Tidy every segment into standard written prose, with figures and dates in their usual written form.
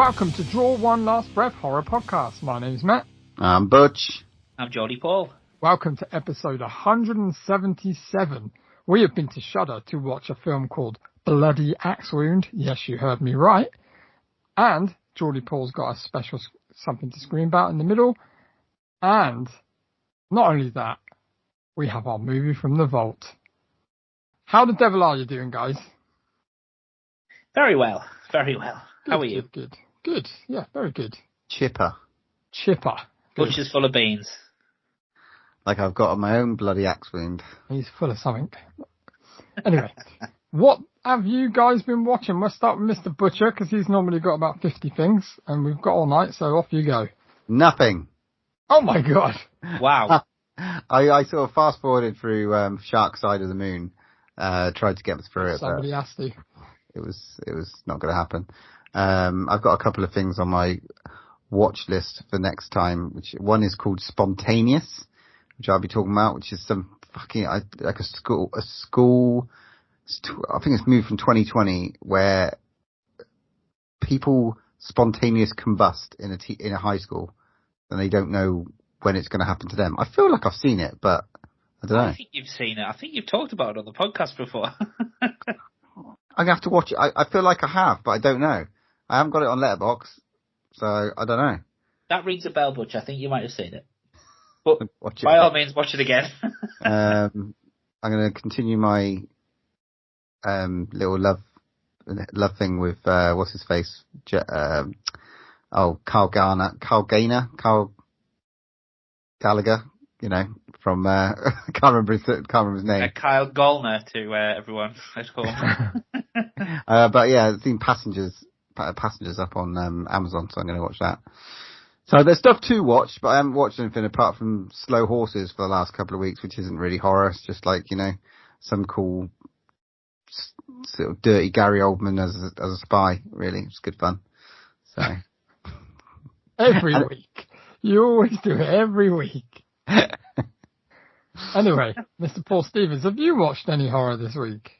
Welcome to Draw One Last Breath Horror Podcast. My name's Matt. I'm Butch. I'm Jolly Paul. Welcome to episode 177. We have been to Shudder to watch a film called Bloody Axe Wound. Yes, you heard me right. And Jolly Paul's got a special something to scream about in the middle. And not only that, we have our movie from the vault. How the devil are you doing, guys? Very well. Very well. Good, How are you? Good. Yeah, very good. Chipper. Good. Butch is full of beans. Like I've got my own bloody axe wound. He's full of something. Anyway, what have you guys been watching? We'll start with Mr. Butcher, because he's normally got about 50 things, and we've got all night, so off you go. Nothing. Oh my god. Wow. I sort of fast forwarded through Shark Side of the Moon, tried to get through it, Somebody but has to. it was not going to happen. I've got a couple of things on my watch list for next time, which one is called Spontaneous, which I'll be talking about, which is some fucking, like a school, I think it's moved from 2020, where people spontaneous combust in a high school, and they don't know when it's going to happen to them. I feel like I've seen it, but I don't know. I think you've seen it. I think you've talked about it on the podcast before. I'm going to have to watch it. I feel like I have, but I don't know. I haven't got it on Letterboxd, so I don't know. That rings a bell, Butch. I think you might have seen it. But Watch it. by all means, watch it again. I'm going to continue my little love thing with what's his face? Carl Gallagher. You know, from can't remember his name. Kyle Gallner to everyone. Let's call him. But yeah, I've seen Passengers up on Amazon, so I'm going to watch that. So there's stuff to watch, but I haven't watched anything apart from Slow Horses for the last couple of weeks, which isn't really horror. It's just like, you know, some cool sort of dirty Gary Oldman as a spy. Really, it's good fun. So Every week. You always do it every week. Anyway, Mr. Paul Stevens, have you watched any horror this week?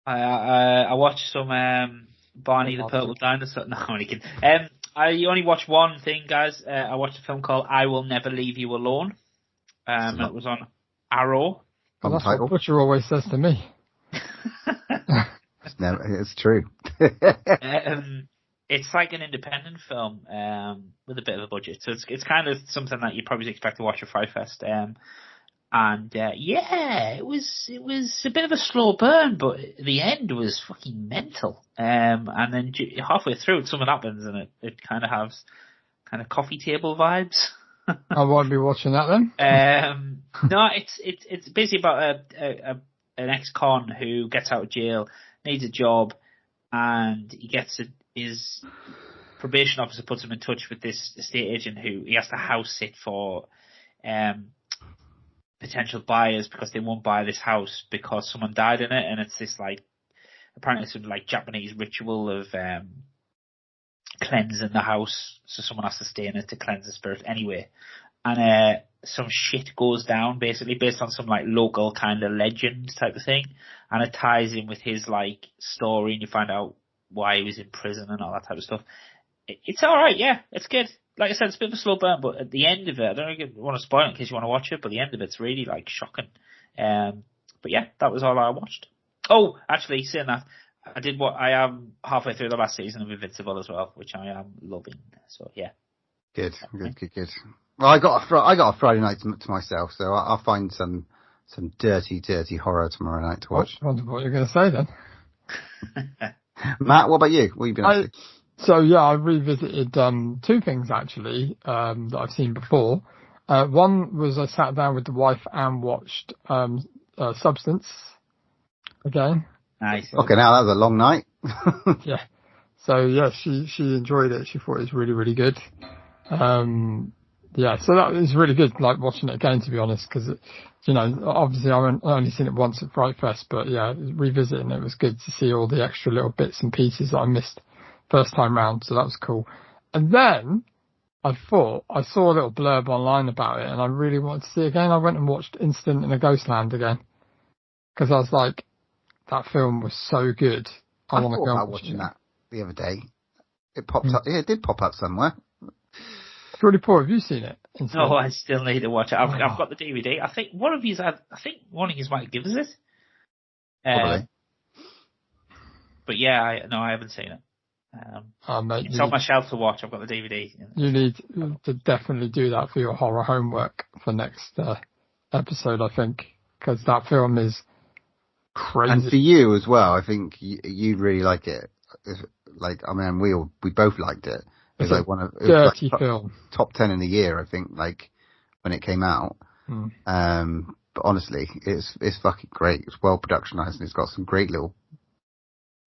I watched some Barney the Purple Dinosaur. No, I'm only kidding. You only watch one thing, guys. I watched a film called I Will Never Leave You Alone. It was on Arrow. Well, that's what Butcher always says to me. It's true. It's like an independent film with a bit of a budget, so it's kind of something that you probably expect to watch at Fright Fest. It was a bit of a slow burn, but the end was fucking mental. And then halfway through, something happens, and it kind of has kind of coffee table vibes. I won't be watching that then. No, it's basically about an ex-con who gets out of jail, needs a job, and his probation officer puts him in touch with this estate agent who he has to house sit for potential buyers, because they won't buy this house because someone died in it, and it's this like apparently some like Japanese ritual of cleansing the house, so someone has to stay in it to cleanse the spirit anyway. And some shit goes down basically based on some like local kind of legend type of thing, and it ties in with his like story, and you find out why he was in prison and all that type of stuff. It's alright, yeah, it's good. Like I said, it's a bit of a slow burn, but at the end of it, I don't know if you want to spoil it in case you want to watch it, but the end of it's really like shocking. But yeah, that was all I watched. Oh, actually, saying that, I am halfway through the last season of Invincible as well, which I am loving. So yeah. Good. Well, I got a Friday night to myself, so I'll find some dirty horror tomorrow night to watch. I wonder what you're going to say then. Matt, what about you? What have you been up to? So yeah, I revisited two things actually that I've seen before. One was I sat down with the wife and watched Substance again. Nice. Okay, now that was a long night. Yeah. So yeah, she enjoyed it. She thought it was really, really good. Yeah, so that was really good, like watching it again, to be honest, because, you know, obviously I've only seen it once at Fright Fest, but yeah, revisiting it was good to see all the extra little bits and pieces that I missed first time round, so that was cool. And then I thought I saw a little blurb online about it, and I really wanted to see it again. I went and watched Instant in a Ghostland again, because I was like, that film was so good. I thought about watching that the other day. It popped up. Yeah, it did pop up somewhere. Geordie Paul, have you seen it? No, I still need to watch it. I've got the DVD. I think one of you might give us it. Probably. But yeah, I haven't seen it. Mate, it's on my shelf to watch. I've got the DVD. You need to definitely do that for your horror homework for next episode, I think, because that film is crazy. And for you as well, I think you'd really like it. We both liked it. It's like one of dirty film, top 10 in the year, I think. Like when it came out. But honestly, it's fucking great. It's well productionized and it's got some great little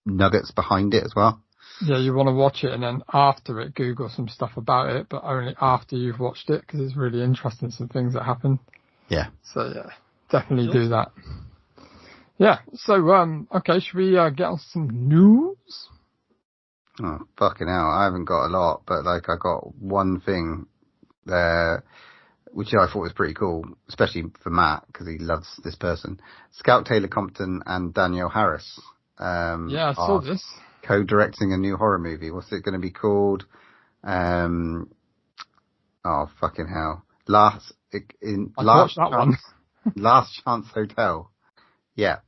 nuggets behind it as well. Yeah, you want to watch it and then after it, Google some stuff about it, but only after you've watched it because it's really interesting. Some things that happen. Yeah. So yeah, definitely do that. Yeah. So okay, should we get on some news? Oh, fucking hell. I haven't got a lot, but I got one thing there, which I thought was pretty cool, especially for Matt, because he loves this person. Scout Taylor Compton and Danielle Harris. I saw this. Co-directing a new horror movie. What's it going to be called? Oh, fucking hell. Last Chance Hotel. Yeah.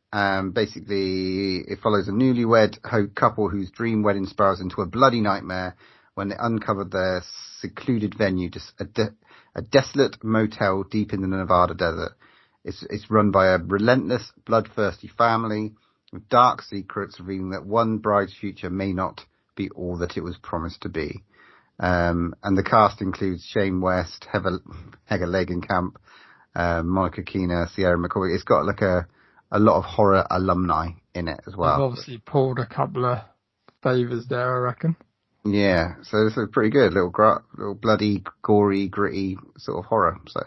Basically, it follows a newlywed couple whose dream wedding spirals into a bloody nightmare when they uncover their secluded venue, just a desolate motel deep in the Nevada desert. It's run by a relentless, bloodthirsty family with dark secrets revealing that one bride's future may not be all that it was promised to be. And the cast includes Shane West, Heather Langenkamp, Monica Keena, Sierra McCoy. It's got like a lot of horror alumni in it as well. They've obviously pulled a couple of favours there, I reckon. Yeah, so it's a pretty good little bloody, gory, gritty sort of horror. So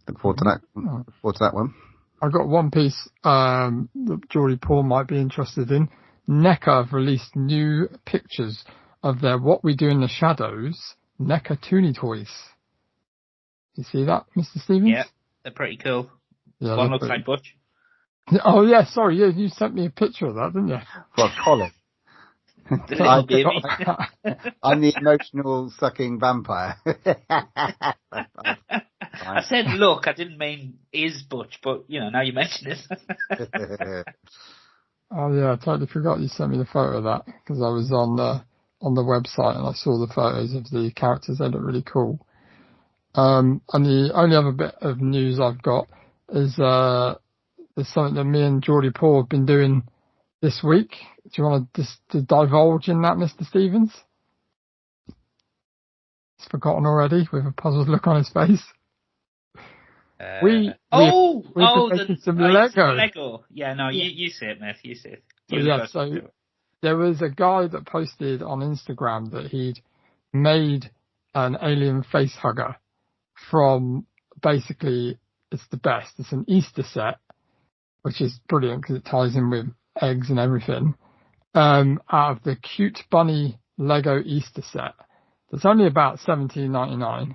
look forward to that. Look forward to that one. I've got one piece that Geordie Paul might be interested in. NECA have released new pictures of their What We Do in the Shadows NECA Toonie toys. You see that, Mr. Stevens? Yeah, they're pretty cool. Yeah, one looks like Butch. Oh yeah, sorry, you sent me a picture of that, didn't you? Well, Colin. I'm the emotional sucking vampire. I said look, I didn't mean is Butch, but now you mention it. Oh yeah, I totally forgot you sent me the photo of that because I was on the website and I saw the photos of the characters. They look really cool. And the only other bit of news I've got is there's something that me and Geordie Paul have been doing this week. Do you want to divulge in that, Mr. Stevens? He's forgotten already with a puzzled look on his face. We've been making some Lego. Lego. Yeah, no, you say it, mate. You say it. So there was a guy that posted on Instagram that he'd made an alien face hugger from basically, it's the best. It's an Easter set, which is brilliant because it ties in with eggs and everything. Out of the Cute Bunny Lego Easter set. That's only about $17.99.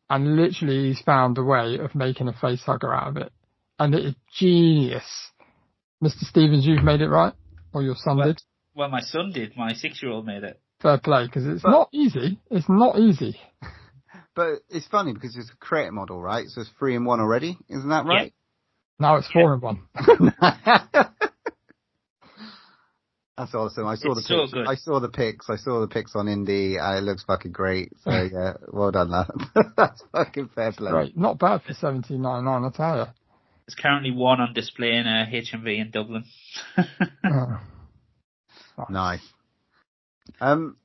And literally he's found a way of making a face hugger out of it. And it is genius. Mr. Stevens, you've made it, right? Or your son did? Well, my son did. My 6-year-old made it. Fair play, because it's not easy. It's not easy. But it's funny because it's a creator model, right? So it's 3 in 1 already. Isn't that right? Yeah. Now it's 4 in 1. That's awesome. I saw the pics on Indie. It looks fucking great. So yeah, well done, lad. That's fucking fair play. Great. Not bad for $17.99, I tell you. There's currently one on display in HMV in Dublin. Nice. I'm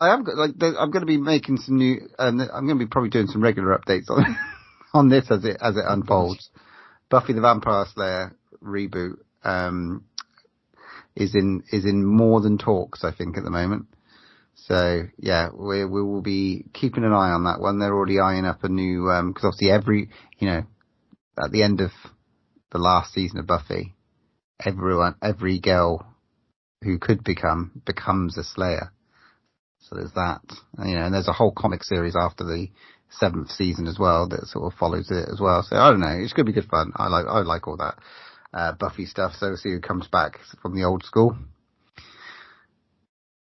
going to be making some new, and I'm going to be probably doing some regular updates on this as it unfolds. Buffy the Vampire Slayer reboot is in more than talks, I think, at the moment. So yeah, we will be keeping an eye on that one. They're already eyeing up a new because obviously at the end of the last season of Buffy, every girl who could becomes a Slayer. So there's that, and there's a whole comic series after the 7th season as well that sort of follows it as well. So I don't know, it's going to be good fun. I like all that Buffy stuff. So we'll see who comes back from the old school.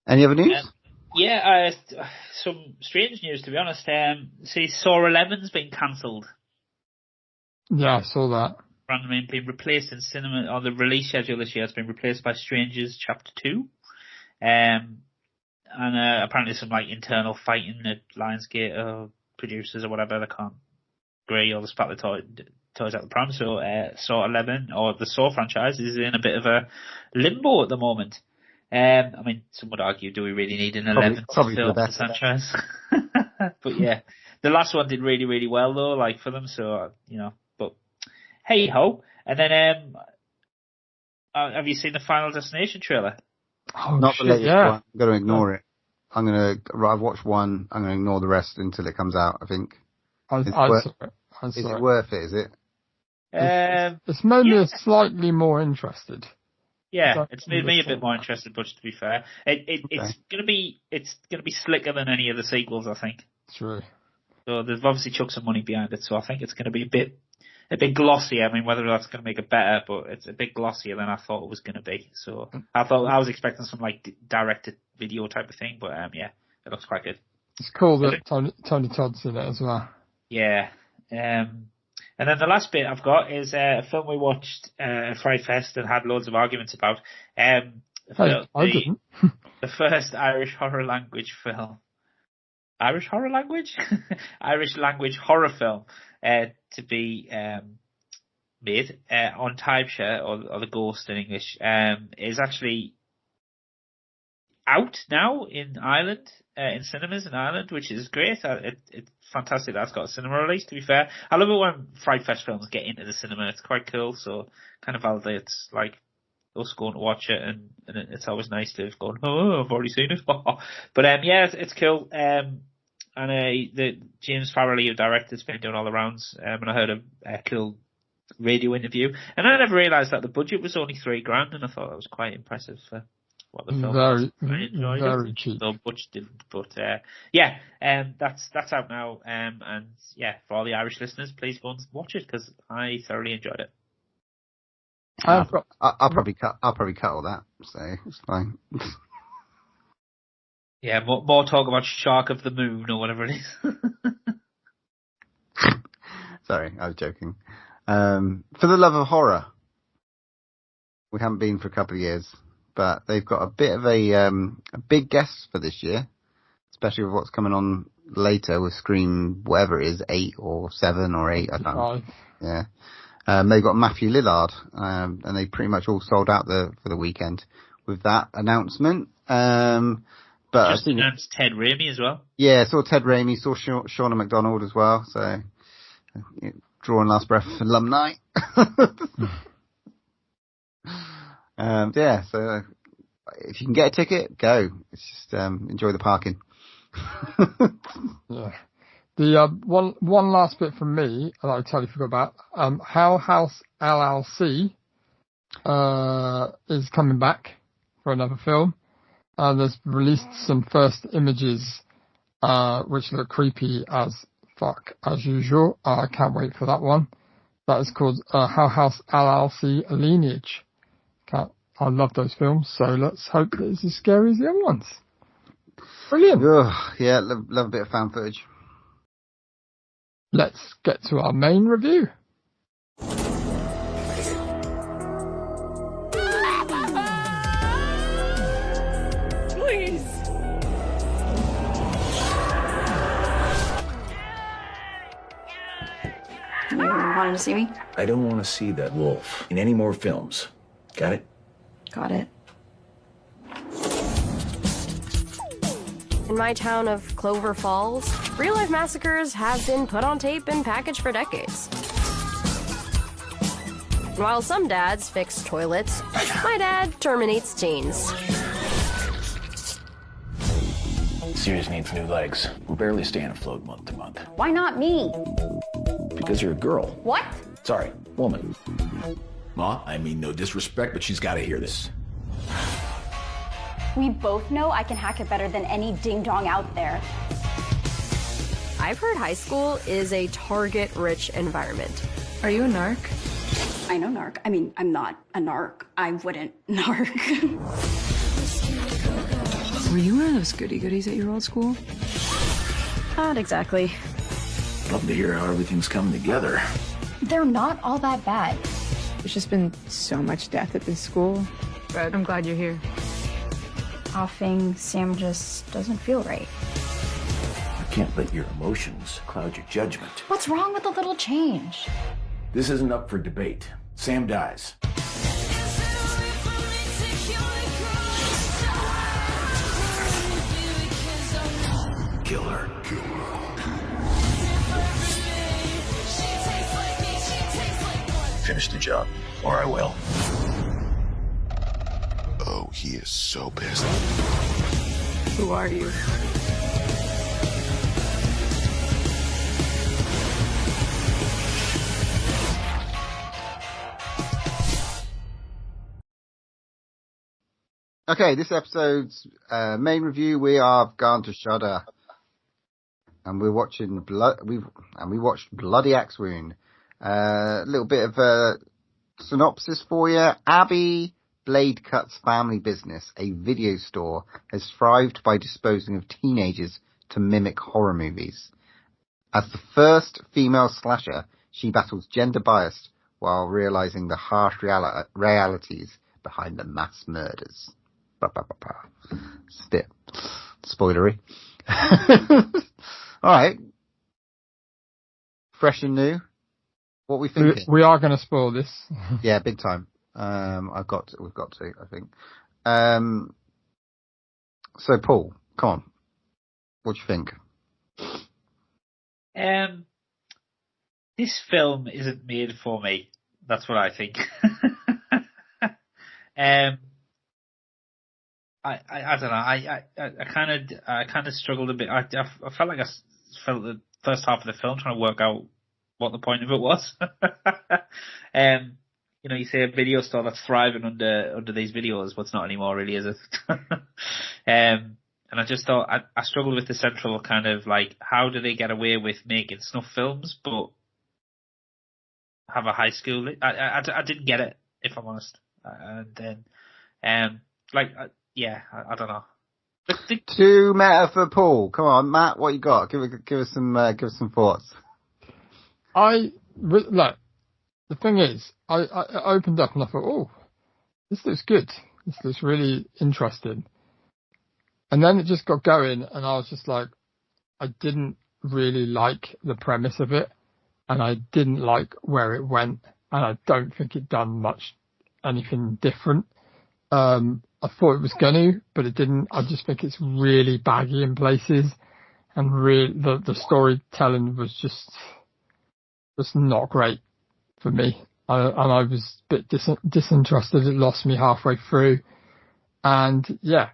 Any other news? Yeah, some strange news, to be honest. See, Saw 11's been cancelled. Yeah, I saw that. Randomly been replaced in cinema, or the release schedule this year has been replaced by Strangers Chapter 2. And apparently some like internal fighting at Lionsgate producers or whatever, they can't agree or spat the toys out the pram. So Saw 11 or the Saw franchise is in a bit of a limbo at the moment. I mean, some would argue, do we really need an 11th film for the franchise? But yeah, the last one did really, really well though, like for them. So but hey ho. And then have you seen the Final Destination trailer? Oh, not the latest one. I'm going to ignore it. I've watched one. I'm going to ignore the rest until it comes out, I think. Is it worth it, is it? It's made me slightly more interested. Yeah, it's made me a bit more interested, but to be fair, it's going to be slicker than any of the sequels, I think. True. So they've obviously chucked some money behind it, so I think it's going to be a bit glossier. I mean, whether that's going to make it better, but it's a bit glossier than I thought it was going to be. So I was expecting some like directed video type of thing, but yeah, it looks quite good. It's cool that Tony Todd's in it as well. Yeah. And then the last bit I've got is a film we watched at Fright Fest and had loads of arguments about. I didn't. The first Irish horror language film. Irish horror language? Irish language horror film to be made on Timeshare, or The Ghost in English, is actually out now in Ireland, in cinemas in Ireland, which is great. It's fantastic that's got a cinema release, to be fair. I love it when Fright Fest films get into the cinema. It's quite cool, so kind of validates like us going to watch it, and it's always nice to have gone, oh, I've already seen it. But yeah, it's cool. And the James Farrelly, who directed, has been doing all the rounds, and I heard a cool radio interview, and I never realised that the budget was only $3,000, and I thought that was quite impressive for what the film was. I enjoyed very it. cheap. So Butch didn't, but yeah, that's out now, and yeah, for all the Irish listeners, please go and watch it because I thoroughly enjoyed it. I'll probably cut all that, so it's fine. Yeah, more talk about Shark of the Moon or whatever it is. Sorry, I was joking. For the love of horror, we haven't been for a couple of years, but they've got a bit of a big guest for this year, especially with what's coming on later with Scream, whatever it is, 8 or 7 or 8, I don't know. Yeah. They've got Matthew Lillard, and they pretty much all sold out for the weekend with that announcement. But just announced Ted Raimi as well. Yeah, saw Ted Raimi, saw Shauna McDonald as well, so drawing last breath alumni. Yeah, so if you can get a ticket, go. It's just enjoy the parking. Yeah. The one last bit from me, that I totally forgot about. How House LLC is coming back for another film. There's released some first images, which look creepy as fuck, as usual. I can't wait for that one. That is called How House LLC Lineage. I love those films, so let's hope that it's as scary as the other ones. Brilliant. Yeah, love a bit of fan footage. Let's get to our main review. You wanted to see me? I don't want to see that wolf in any more films. Got it? Got it. In my town of Clover Falls, real-life massacres have been put on tape and packaged for decades. While some dads fix toilets, my dad terminates teens. Serious needs new legs. We're barely staying afloat month to month. Why not me? Because you're a girl. What? Sorry, woman. Ma, I mean no disrespect, but she's got to hear this. We both know I can hack it better than any ding-dong out there. I've heard high school is a target-rich environment. Are you a narc? I know narc. I mean, I'm not a narc. I wouldn't narc. Were you one of those goody-goodies at your old school? Not exactly. Love to hear how everything's coming together. They're not all that bad. There's just been so much death at this school, but I'm glad you're here. Offing, Sam just doesn't feel right. I can't let your emotions cloud your judgment. What's wrong with a little change? This isn't up for debate. Sam dies. Kill her. Finish the job, or I will. Oh, he is so pissed. Who are you? Okay, this episode's main review, we have gone to Shudder. And we're watching we watched Bloody Axe Wound. A little bit of a synopsis for you. Abby Bladecut's family business, a video store, has thrived by disposing of teenagers to mimic horror movies. As the first female slasher, she battles gender bias while realizing the harsh realities behind the mass murders. It's a bit spoilery. All right. Fresh and new. What we thinking? We are going to spoil this. Yeah, big time. We've got to, I think. So Paul, come on. What do you think? This film isn't made for me. That's what I think. I don't know. I kind of struggled a bit. I felt like I felt the first half of the film trying to work out what the point of it was. You know, you say a video store that's thriving under these videos, but it's not anymore, really, is it? And I just thought I struggled with the central kind of like, how do they get away with making snuff films but have a high school? I didn't get it, if I'm honest. And then yeah, I don't know. Too meta for Paul. Come on, Matt, what you got? Give us some thoughts. Look, the thing is, I opened up and I thought, oh, this looks good. This looks really interesting. And then it just got going, and I was just like, I didn't really like the premise of it, and I didn't like where it went, and I don't think it done anything different. I thought it was gonna, but it didn't. I just think it's really baggy in places, and the storytelling was just not great for me. And I was a bit disinterested. It lost me halfway through, and yeah,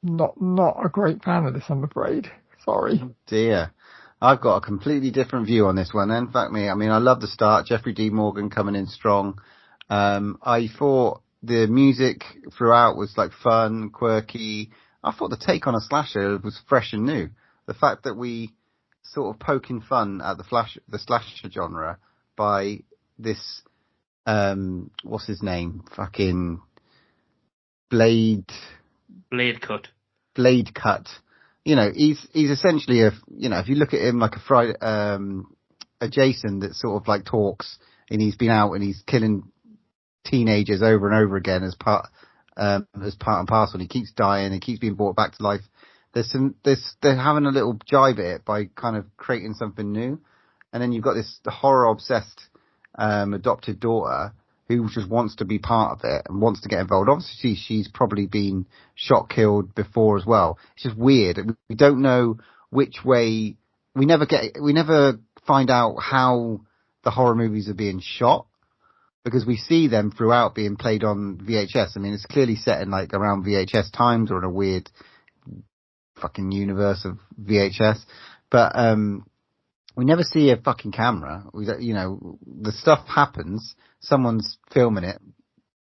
not a great fan of this, I'm afraid. Sorry. Oh dear. I've got a completely different view on this one. In fact, I love the start. Jeffrey D. Morgan coming in strong. I thought the music throughout was like fun, quirky. I thought the take on a slasher was fresh and new. The fact that we sort of poking fun at the slasher genre by this, what's his name? Fucking Bladecut. You know, he's essentially if you look at him like a Jason that sort of like talks, and he's been out and he's killing teenagers over and over again as part and parcel, and he keeps dying and keeps being brought back to life. They're having a little jibe at it by kind of creating something new. And then you've got this horror obsessed adopted daughter who just wants to be part of it and wants to get involved. Obviously she's probably been shot, killed before as well. It's just weird. We don't know which way. We never find out how the horror movies are being shot, because we see them throughout being played on VHS. I mean, it's clearly set in like around VHS times or in a weird fucking universe of VHS. But we never see a fucking camera. The stuff happens. Someone's filming it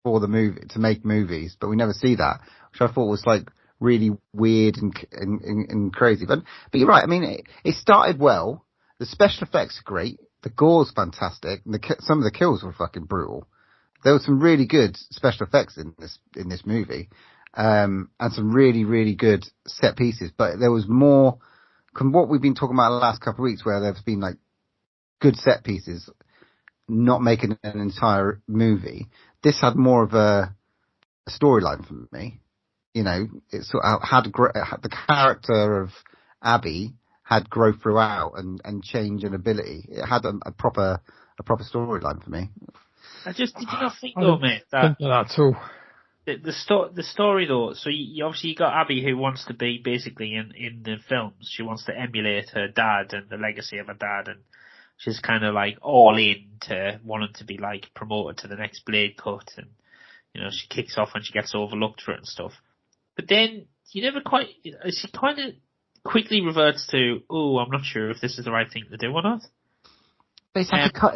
for the movie to make movies, but we never see that, which I thought was like really weird and crazy. But you're right. I mean, it started well. The special effects are great. The gore's fantastic. And some of the kills were fucking brutal. There were some really good special effects in this movie. and some really, really good set pieces. But there was more, what we've been talking about the last couple of weeks, where there's been like good set pieces, not making an entire movie. This had more of a storyline for me. You know, it sort of had the character of Abby had growth throughout and change and ability. It had a proper storyline for me. Did you not think though, mate, that that's all. The story though? So you obviously you got Abby, who wants to be basically in the films. She wants to emulate her dad and the legacy of her dad, and she's kind of like all in to wanting to be like promoted to the next Blade cut, and you know she kicks off when she gets overlooked for it and stuff. But then she kind of quickly reverts to, oh, I'm not sure if this is the right thing to do or not. But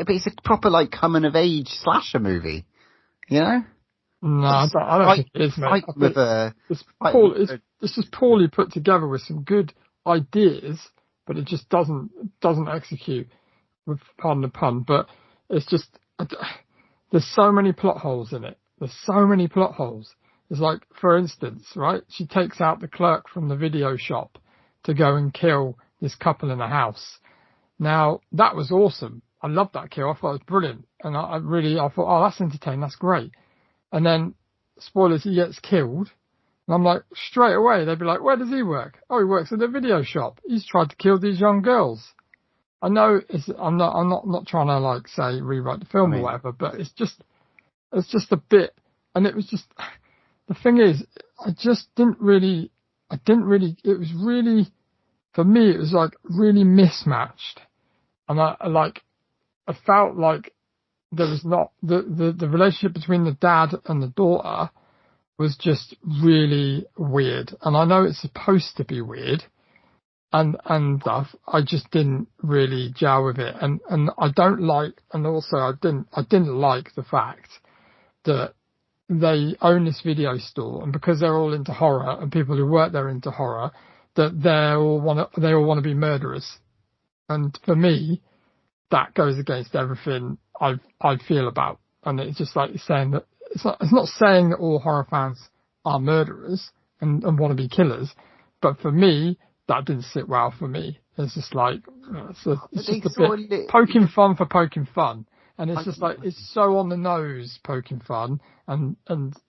it's a proper like coming of age slasher movie, you know? No, I don't think it is, mate. It's just poorly put together with some good ideas, but it just doesn't execute, with pardon the pun. But it's just there's so many plot holes in it. There's so many plot holes. It's like, for instance, right? She takes out the clerk from the video shop to go and kill this couple in a house. Now, that was awesome. I loved that kill. I thought it was brilliant. And I thought, oh, that's entertaining. That's great. And then, spoilers, he gets killed. And I'm like, straight away, they'd be like, where does he work? Oh, he works at the video shop. He's tried to kill these young girls. I know I'm not trying to like say rewrite the film or whatever, but it's just a bit, and it was just, the thing is, it was really, for me, it was like really mismatched. And I felt like there was not, the relationship between the dad and the daughter was just really weird. And I know it's supposed to be weird and stuff. I just didn't really gel with it. And I don't like, and also I didn't like the fact that they own this video store, and because they're all into horror and people who work there into horror, that they all want to be murderers. And for me, that goes against everything I feel about. And it's just like saying that it's not saying that all horror fans are murderers and want to be killers, but for me, that didn't sit well for me. It's just like it's just a bit poking fun for poking fun. And it's just like, it's so on the nose poking fun and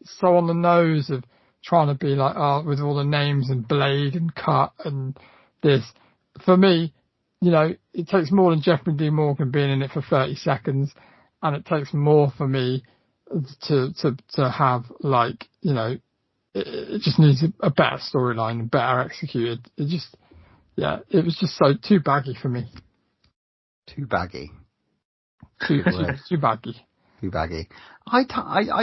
so on the nose of trying to be like, with all the names and Blade and Cut and this. For me, you know, it takes more than Jeffrey D. Morgan being in it for 30 seconds, and it takes more for me to have, like, you know, it just needs a better storyline and better executed. It was just so too baggy for me. Too baggy. Too baggy. Too baggy. I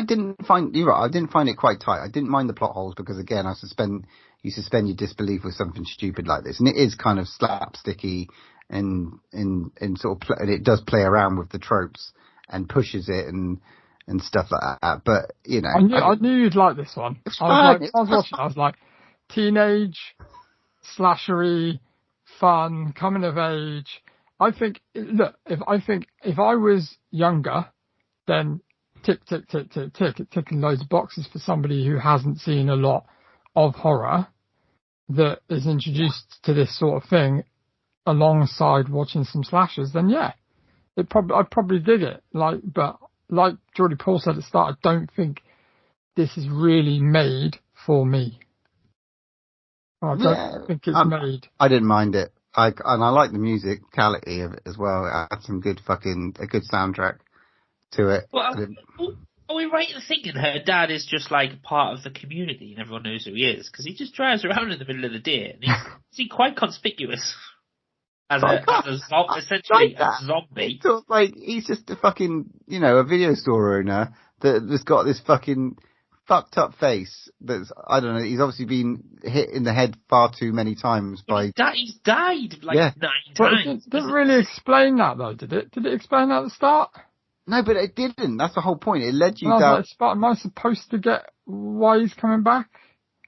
didn't find, you're right, I didn't find it quite tight. I didn't mind the plot holes because, again, you suspend your disbelief with something stupid like this. And it is kind of slapsticky and sort of, and it does play around with the tropes and pushes it and stuff like that. But, you know. I knew you'd like this one. I was like, teenage, slashery, fun, coming of age. I think, look, if I was younger, then tick, tick, tick, tick, tick, it's ticking loads of boxes for somebody who hasn't seen a lot of horror that is introduced to this sort of thing alongside watching some slashers, then yeah, I'd probably dig it. But like Jordy Paul said at the start, I don't think this is really made for me. I don't think it's made. I didn't mind it. I like the musicality of it as well. It had some good a good soundtrack to it. Well, are we right in thinking her dad is just like part of the community and everyone knows who he is? Because he just drives around in the middle of the day and he's quite conspicuous as essentially a zombie. It's like he's just a fucking, you know, a video store owner that's got this fucking fucked up face that's, I don't know, he's obviously been hit in the head far too many times by... He's died 9 times. It didn't really explain that though, did it? Did it explain that at the start? No, but it didn't. That's the whole point. It led you down... Like, am I supposed to get why he's coming back?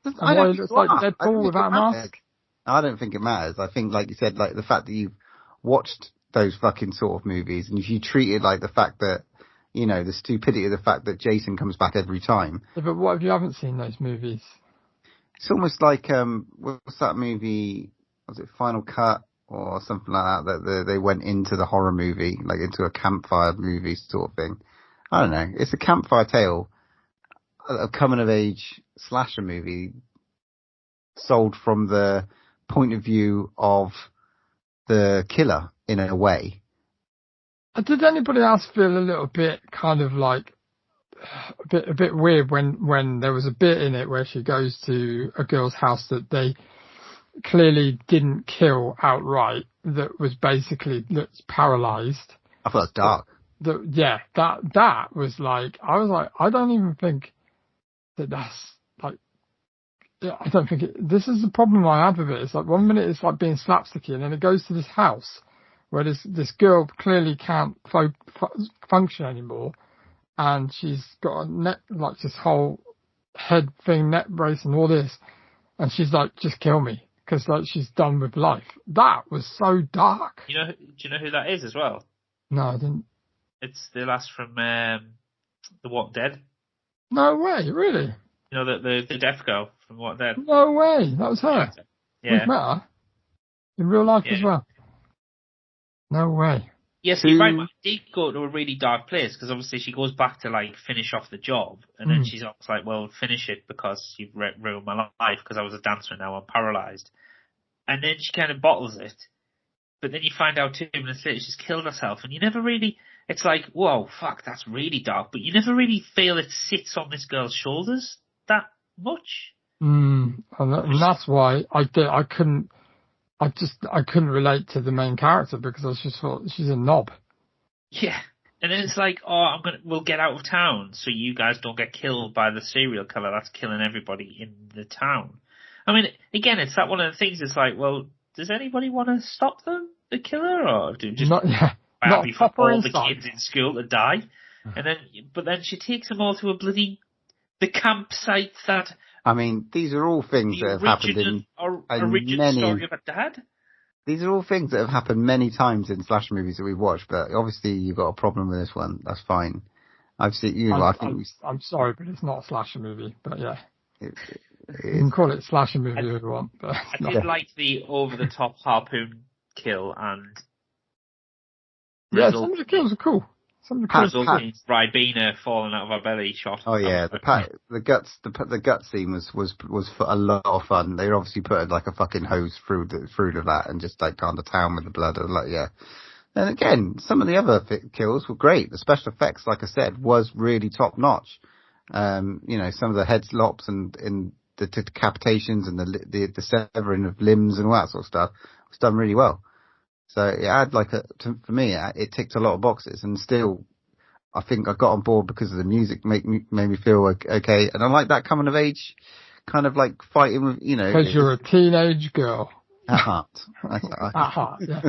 And why he looks like Deadpool without a mask? I don't think it matters. I think, like you said, like the fact that you've watched those fucking sort of movies, and if you treat it like the fact that, you know, the stupidity of the fact that Jason comes back every time. Yeah, but what if you haven't seen those movies? It's almost like, what's that movie? Was it Final Cut or something like that they went into the horror movie, like into a campfire movie sort of thing. I don't know. It's a campfire tale, a coming of age slasher movie sold from the point of view of the killer in a way. Did anybody else feel a little bit kind of like a bit weird when there was a bit in it where she goes to a girl's house that they clearly didn't kill outright, that was basically that's paralyzed? I thought it was dark. That was like, I was like, I don't even think that's like, I don't think this is the problem I had with it. It's like 1 minute it's like being slapsticky, and then it goes to this house where this girl clearly can't function anymore, and she's got a neck, like this whole head thing, neck brace and all this, and she's like, just kill me, because like she's done with life. That was so dark. Do you know who that is as well? No, I didn't. It's the lass from The Walking Dead. No way, really? You know, the deaf girl from Walking Dead. No way, that was her. Yeah. We've met her in real life as well. No way. Yes, you're right. It did go to a really dark place, because obviously she goes back to like finish off the job, and then she's almost like, well, finish it because you've ruined my life, because I was a dancer and now I'm paralyzed. And then she kind of bottles it, but then you find out 2 minutes later she's killed herself, and you never really, it's like, whoa, fuck, that's really dark, but you never really feel it sits on this girl's shoulders that much. And that's why I couldn't relate to the main character, because I just thought she's a knob. Yeah. And then it's like, oh, we'll get out of town so you guys don't get killed by the serial killer that's killing everybody in the town. I mean, again, it's that one of the things. It's like, well, does anybody want to stop them, the killer, or do just not for all the kids in school to die? And then she takes them all to the campsite that. I mean, these are all things that have happened in many. Story of a dad. These are all things that have happened many times in slasher movies that we've watched, but obviously you've got a problem with this one. That's fine. I've seen you. I'm sorry, but it's not a slasher movie. But yeah, you can call it slasher movie if you want. But I did like the over-the-top harpoon kill and. Some of the kills are cool. Some of the kills are cool. Ribena falling out of her belly shot. Oh yeah, the gut scene was a lot of fun. They obviously put like a fucking hose through to that and just like gone to town with the blood. Like yeah. And again, some of the other kills were great. The special effects, like I said, was really top notch. Some of the head slops and the decapitations and the severing of limbs and all that sort of stuff was done really well. So it had for me, it ticked a lot of boxes, and still, I think I got on board because of the music made me feel okay. And I like that coming of age, kind of like fighting with, Because you're a teenage girl. At heart. At heart, yeah.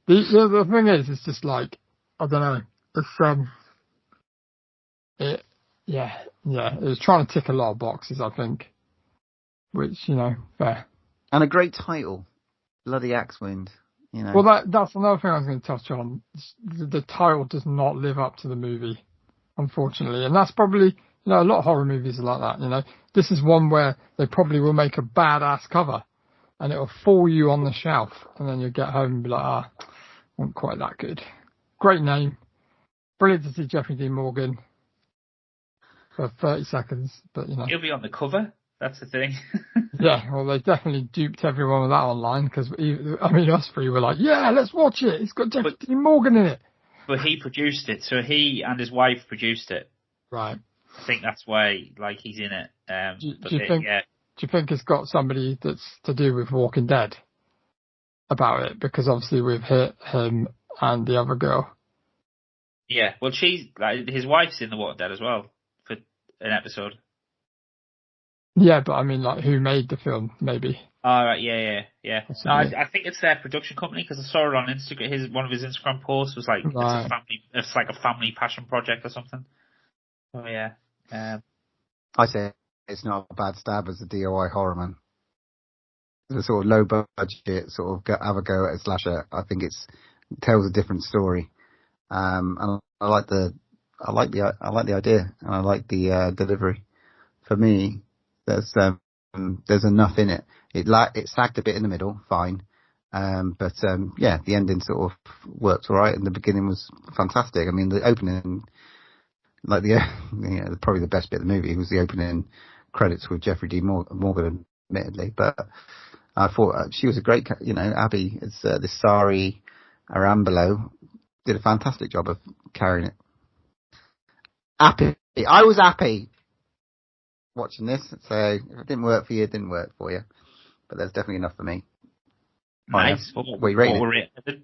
The thing is, it's just like, I don't know, it's, it was trying to tick a lot of boxes, I think, which, fair. And a great title, Bloody Axewind. Well, that's another thing I was going to touch on. The title does not live up to the movie, unfortunately. And that's probably, a lot of horror movies are like that, This is one where they probably will make a badass cover, and it'll fall you on the shelf, and then you'll get home and be like, wasn't quite that good. Great name. Brilliant to see Jeffrey Dean Morgan for 30 seconds, but, He'll be on the cover. That's the thing. Yeah, well, they definitely duped everyone with that online, because, us three were like, yeah, let's watch it. It's got Jeffrey Dean Morgan in it. But he produced it, so he and his wife produced it. Right. I think that's why, he's in it. Do you think it's got somebody that's to do with Walking Dead about it? Because obviously we've hit him and the other girl. Yeah, well, his wife's in The Walking Dead as well for an episode. Yeah, but who made the film, maybe? Oh, right, yeah. No, I think it's their production company, because I saw it on Instagram. One of his Instagram posts was like, it's like a family passion project or something. Oh, yeah. I say it's not a bad stab as a DIY horror, man. The sort of low budget, sort of have a go at a slasher. I think it tells a different story. And I like the idea, and I like the delivery. For me, there's there's enough in it. It sagged a bit in the middle, fine. But the ending sort of worked all right, and the beginning was fantastic. I mean, the opening, like probably the best bit of the movie was the opening credits with Jeffrey D. Morgan, admittedly, but I thought she was a great, Abby, it's this Sari Arambolo did a fantastic job of carrying it. Happy. I was happy watching this, so if it didn't work for you, it didn't work for you. But there's definitely enough for me. Nice. What are you rating it?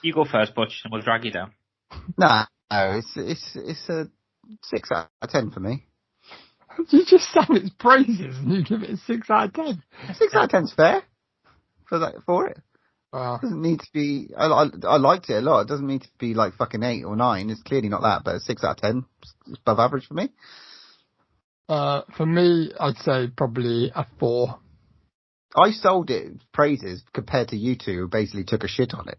You go first, Butch, and we'll drag you down. No, it's a 6 out of 10 for me. You just sang its praises and you give it a 6 out of 10. 6 out of 10's fair for it. Wow. It doesn't need to be. I liked it a lot. It doesn't need to be like fucking 8 or 9. It's clearly not that, but a 6 out of 10 is above average for me. For me, I'd say probably a 4. I sold it praises compared to you two who basically took a shit on it.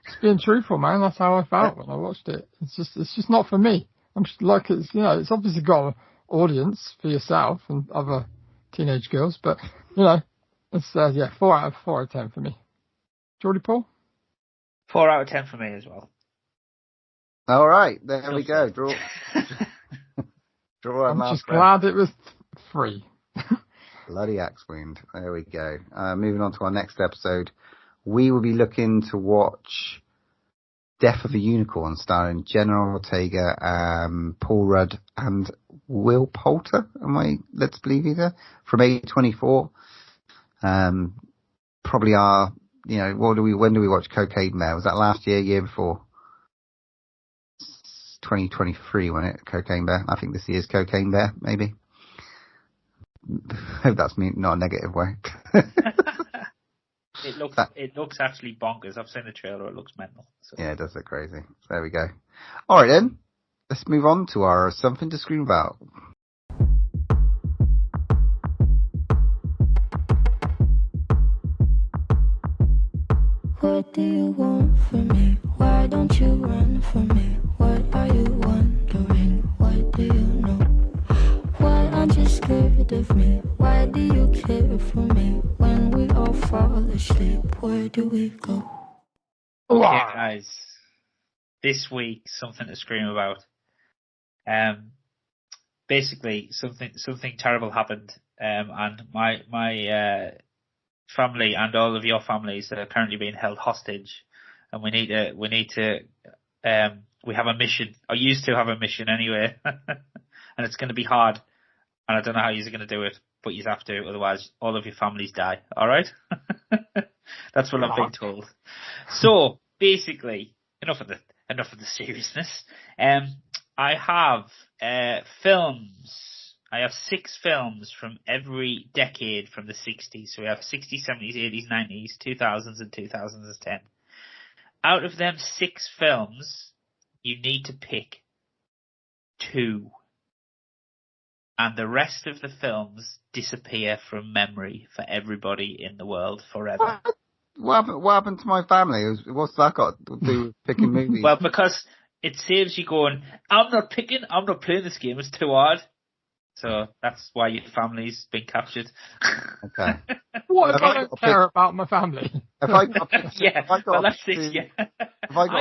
Just being truthful, man. That's how I felt when I watched it. It's just not for me. I'm just like, it's obviously got an audience for yourself and other teenage girls, but it's 4 out of 10 for me. Geordie Paul? 4 out of 10 for me as well. All right, there we go. Draw. I'm just glad it was 3. Bloody axe wound. There we go. Moving on to our next episode, we will be looking to watch Death of a Unicorn, starring Jenna Ortega, Paul Rudd, and Will Poulter. Am I led to believe either? From A24. Probably our, when do we watch Cocaine Bear? Was that last year before? 2023, wasn't it? Cocaine Bear. I think this year's Cocaine Bear, maybe. I hope that's not a negative way. It looks actually bonkers. I've seen the trailer. It looks mental. So. Yeah, it does look crazy. So there we go. All right then. Let's move on to our Something to Scream About. What do you want from me? Why don't you run from me? What are you wondering? What do you know? Why aren't you scared of me? Why do you care for me? When we all fall asleep, where do we go? Okay, guys. This week, something to scream about. Basically, something terrible happened, and my family and all of your families are currently being held hostage, and we have a mission. I used to have a mission anyway, and it's going to be hard. And I don't know how you're going to do it, but you have to, otherwise all of your families die. All right? That's what I've been told. So basically, enough of the seriousness. I have films. I have 6 films from every decade from the 60s. So we have 60s, 70s, 80s, 90s, 2000s, and 2010. Out of them 6 films, you need to pick 2. And the rest of the films disappear from memory for everybody in the world forever. What happened to my family? What's that got to do with picking movies? Well, because it saves you going, I'm not playing this game, it's too hard. So that's why your family's been captured. Okay. What if I don't care about my family? I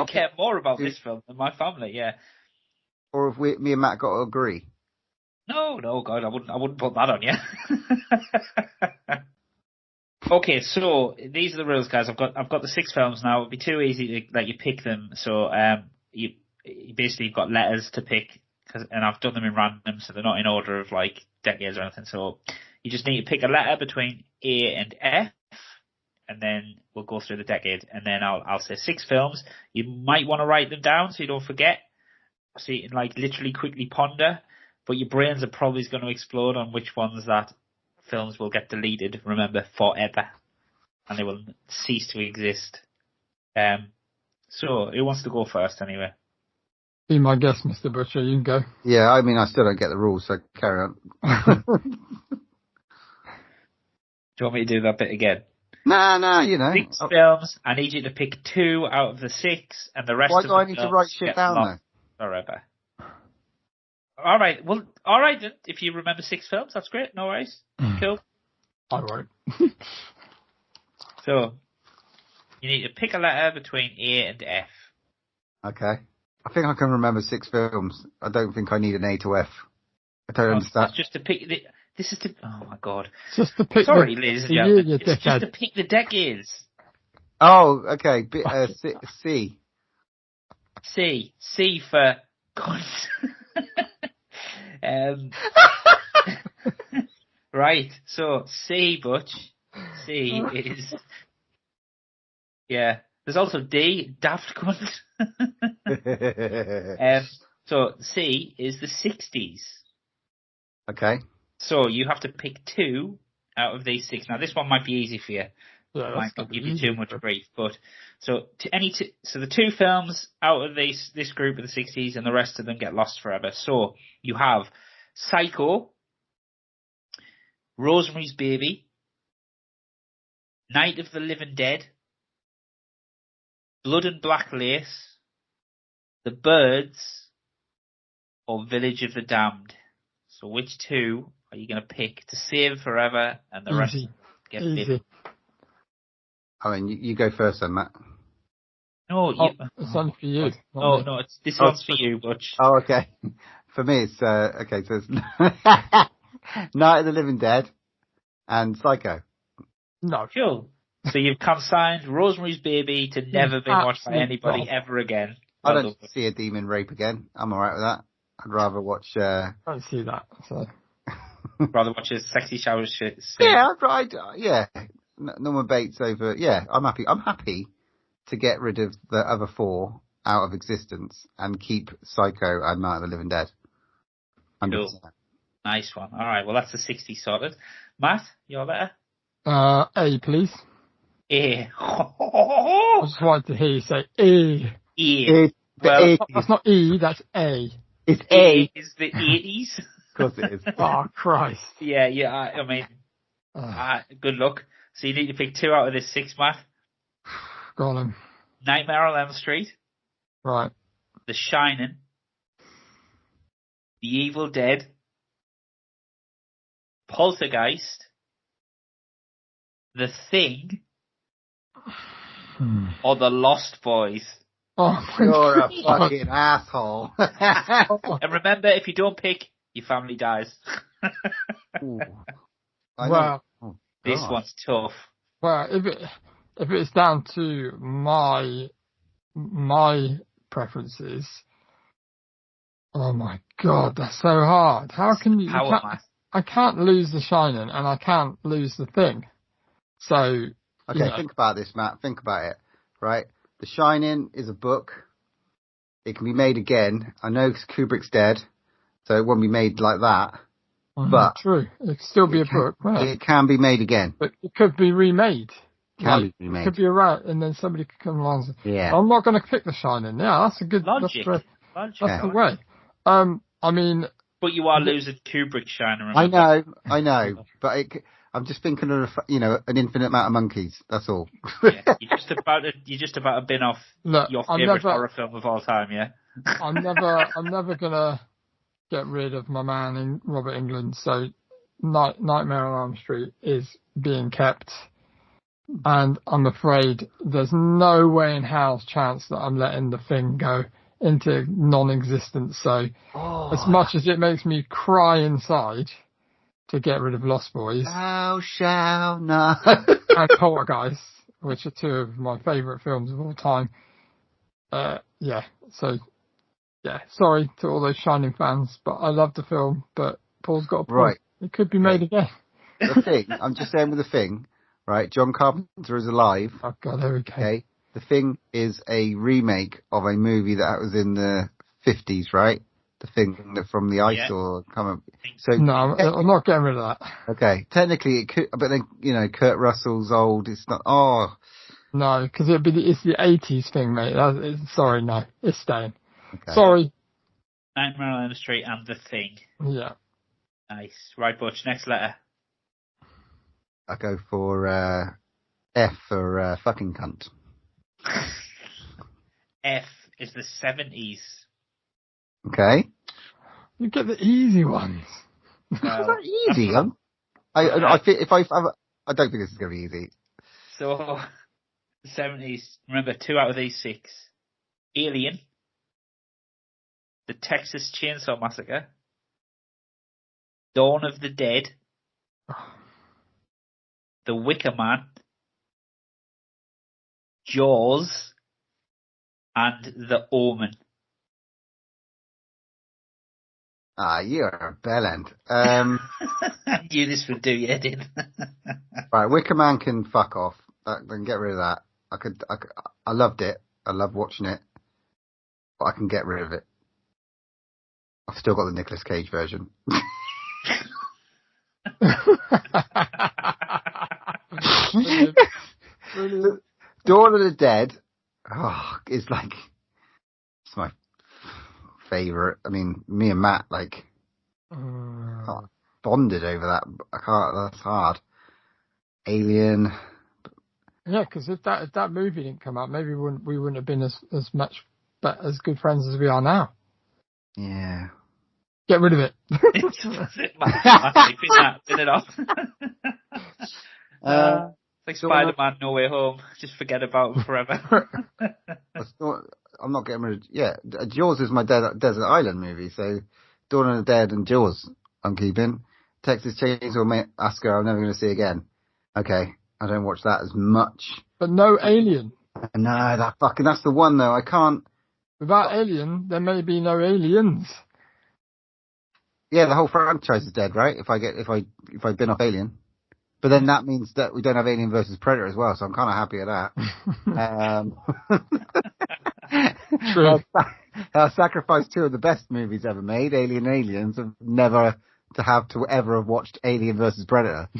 care more about this film than my family, yeah. Or if me and Matt got to agree. No, God, I wouldn't put that on you. Okay, so these are the rules, guys. I've got the 6 films now. It'd be too easy to let you pick them. So you basically you've got letters to pick, and I've done them in random, so they're not in order of like decades or anything. So you just need to pick a letter between A and F, and then we'll go through the decade, and then I'll say 6 films. You might want to write them down so you don't forget, so you can like literally quickly ponder. But your brains are probably going to explode on which ones that films will get deleted, remember, forever. And they will cease to exist. So, who wants to go first anyway? Be my guest, Mr. Butcher. You can go. Yeah, I mean, I still don't get the rules, so carry on. Do you want me to do that bit again? No, 6 films. I need you to pick 2 out of the 6, and the rest Why of do the I need to write shit down, though? Forever. All right. Well, all right then. If you remember 6 films, that's great. No worries. Cool. I won't. So, you need to pick a letter between A and F. Okay. I think I can remember 6 films. I don't think I need an A to F. I don't understand. It's just to pick this is to. Oh my god. It's just to pick Sorry, ladies and gentlemen. It's just to pick the decades. Oh, okay. C. C for cunt. Right. So C, Butch. C is. Yeah. There's also D, daft cunt. So C is the 60s. Okay. So you have to pick 2 out of these 6. Now this one might be easy for you. Yeah, Might not give you too much grief, but so so the 2 films out of this group of the 60s, and the rest of them get lost forever. So you have Psycho, Rosemary's Baby, Night of the Living Dead, Blood and Black Lace, The Birds, or Village of the Damned. So which 2 are you going to pick to save forever and the rest get bitten? I mean, you go first then, Matt. No, it's only for you. No, this one's for you, Butch. Oh, okay. For me, it's, okay, so it's Night of the Living Dead and Psycho. No. Cool. So you've consigned Rosemary's Baby to never be watched by anybody ever again. I don't see a demon rape again. I'm alright with that. I'd rather watch, I don't see that, so. Rather watch a sexy shower shit. Yeah, yeah. Norman Bates over, yeah, I'm happy. I'm happy to get rid of the other 4 out of existence and keep Psycho and Night of the Living Dead. 100%. Cool. Nice one. All right, well, that's the 60 sorted. Matt, your letter? A, please. A. I just wanted to hear you say A. E. Well, that's not E, that's A. It's A. Is the 80s? Of course it is. Oh, Christ. Yeah, I mean, good luck. So you need to pick 2 out of this 6, Matt. Go on then. Nightmare on Elm Street. Right. The Shining. The Evil Dead. Poltergeist. The Thing. Or The Lost Boys. Oh, you're a fucking asshole. And remember, if you don't pick, your family dies. Well, this one's tough. Well, if it's down to my preferences, oh my god, that's so hard. How can you? I can't lose The Shining, and I can't lose The Thing. So okay, think about this, Matt. Think about it. Right, The Shining is a book. It can be made again. I know Kubrick's dead, so it won't be made like that. But true, it could still be a book. Right? It can be made again. But it could be remade. Can be remade. It could be a rat, and then somebody could come along and say, yeah. I'm not going to pick The Shining. Yeah, that's a good logic. That's the way. I mean, but you are losing Kubrick's Shining. Remember? I know, but I'm just thinking of an infinite amount of monkeys. That's all. Yeah, you're just about to bin off your favorite horror film of all time. Yeah. I'm never gonna get rid of my man in Robert Englund. So Nightmare on Elm Street is being kept, and I'm afraid there's no way in hell's chance that I'm letting The Thing go into non-existence. So as much as it makes me cry inside to get rid of Lost Boys, thou shalt not, and Poltergeist, which are 2 of my favourite films of all time. Sorry to all those Shining fans, but I love the film, but Paul's got a point. Right. It could be made again. The Thing, I'm just saying with The Thing, right, John Carpenter is alive. Oh god, there we go. Okay. The Thing is a remake of a movie that was in the 50s, right? The Thing that from the ice or come up. So no, I'm not getting rid of that. Okay. Technically it could, but then, Kurt Russell's old. It's not, No, because it's the 80s thing, mate. Sorry, no. It's staying. Okay. Sorry. Nightmare on Elm Street and The Thing. Yeah. Nice. Right, Butch, next letter. I go for F for fucking cunt. F is the 70s. Okay. You get the easy ones. How's that easy? I don't think this is going to be easy. So, 70s. Remember, 2 out of these 6. Alien. The Texas Chainsaw Massacre. Dawn of the Dead. The Wicker Man. Jaws. And The Omen. You're a bellend. I knew this would do you, didn't Right, Wicker Man can fuck off. Then get rid of that. I loved it. I loved watching it. But I can get rid of it. I've still got the Nicolas Cage version. Brilliant. Dawn of the Dead is like, it's my favourite. I mean, me and Matt, bonded over that. That's hard. Alien. Yeah, because if that movie didn't come out, maybe we wouldn't have been as good friends as we are now. Yeah. Get rid of it. Spin it off. Like Spider-Man No Way Home. Just forget about him forever. I'm not getting rid of... Yeah, Jaws is my Desert Island movie, so Dawn of the Dead and Jaws I'm keeping. Texas Chainsaw Massacre I'm never going to see again. Okay, I don't watch that as much. But no Alien. No, that's the one though. I can't... Without Alien, there may be no aliens. Yeah, the whole franchise is dead, right? If I bin off Alien. But then that means that we don't have Alien versus Predator as well, so I'm kind of happy at that. True. I sacrificed 2 of the best movies ever made, Alien and Aliens, and never to have watched Alien versus Predator.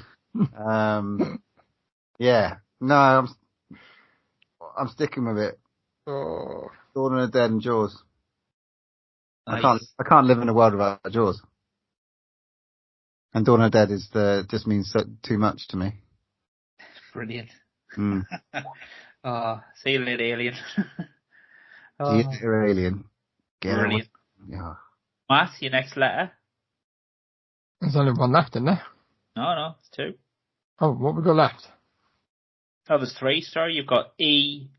Yeah. No, I'm sticking with it. Oh. Dawn of the Dead and Jaws. Nice. I can't live in a world without Jaws. And Dawn of the Dead just means too much to me. Brilliant. Mm. See you later, Alien. See you later, Alien. Brilliant. Yeah. Matt, your next letter? There's only one left, isn't there? No, it's 2. Oh, what we got left? Oh, there's 3, sorry. You've got E,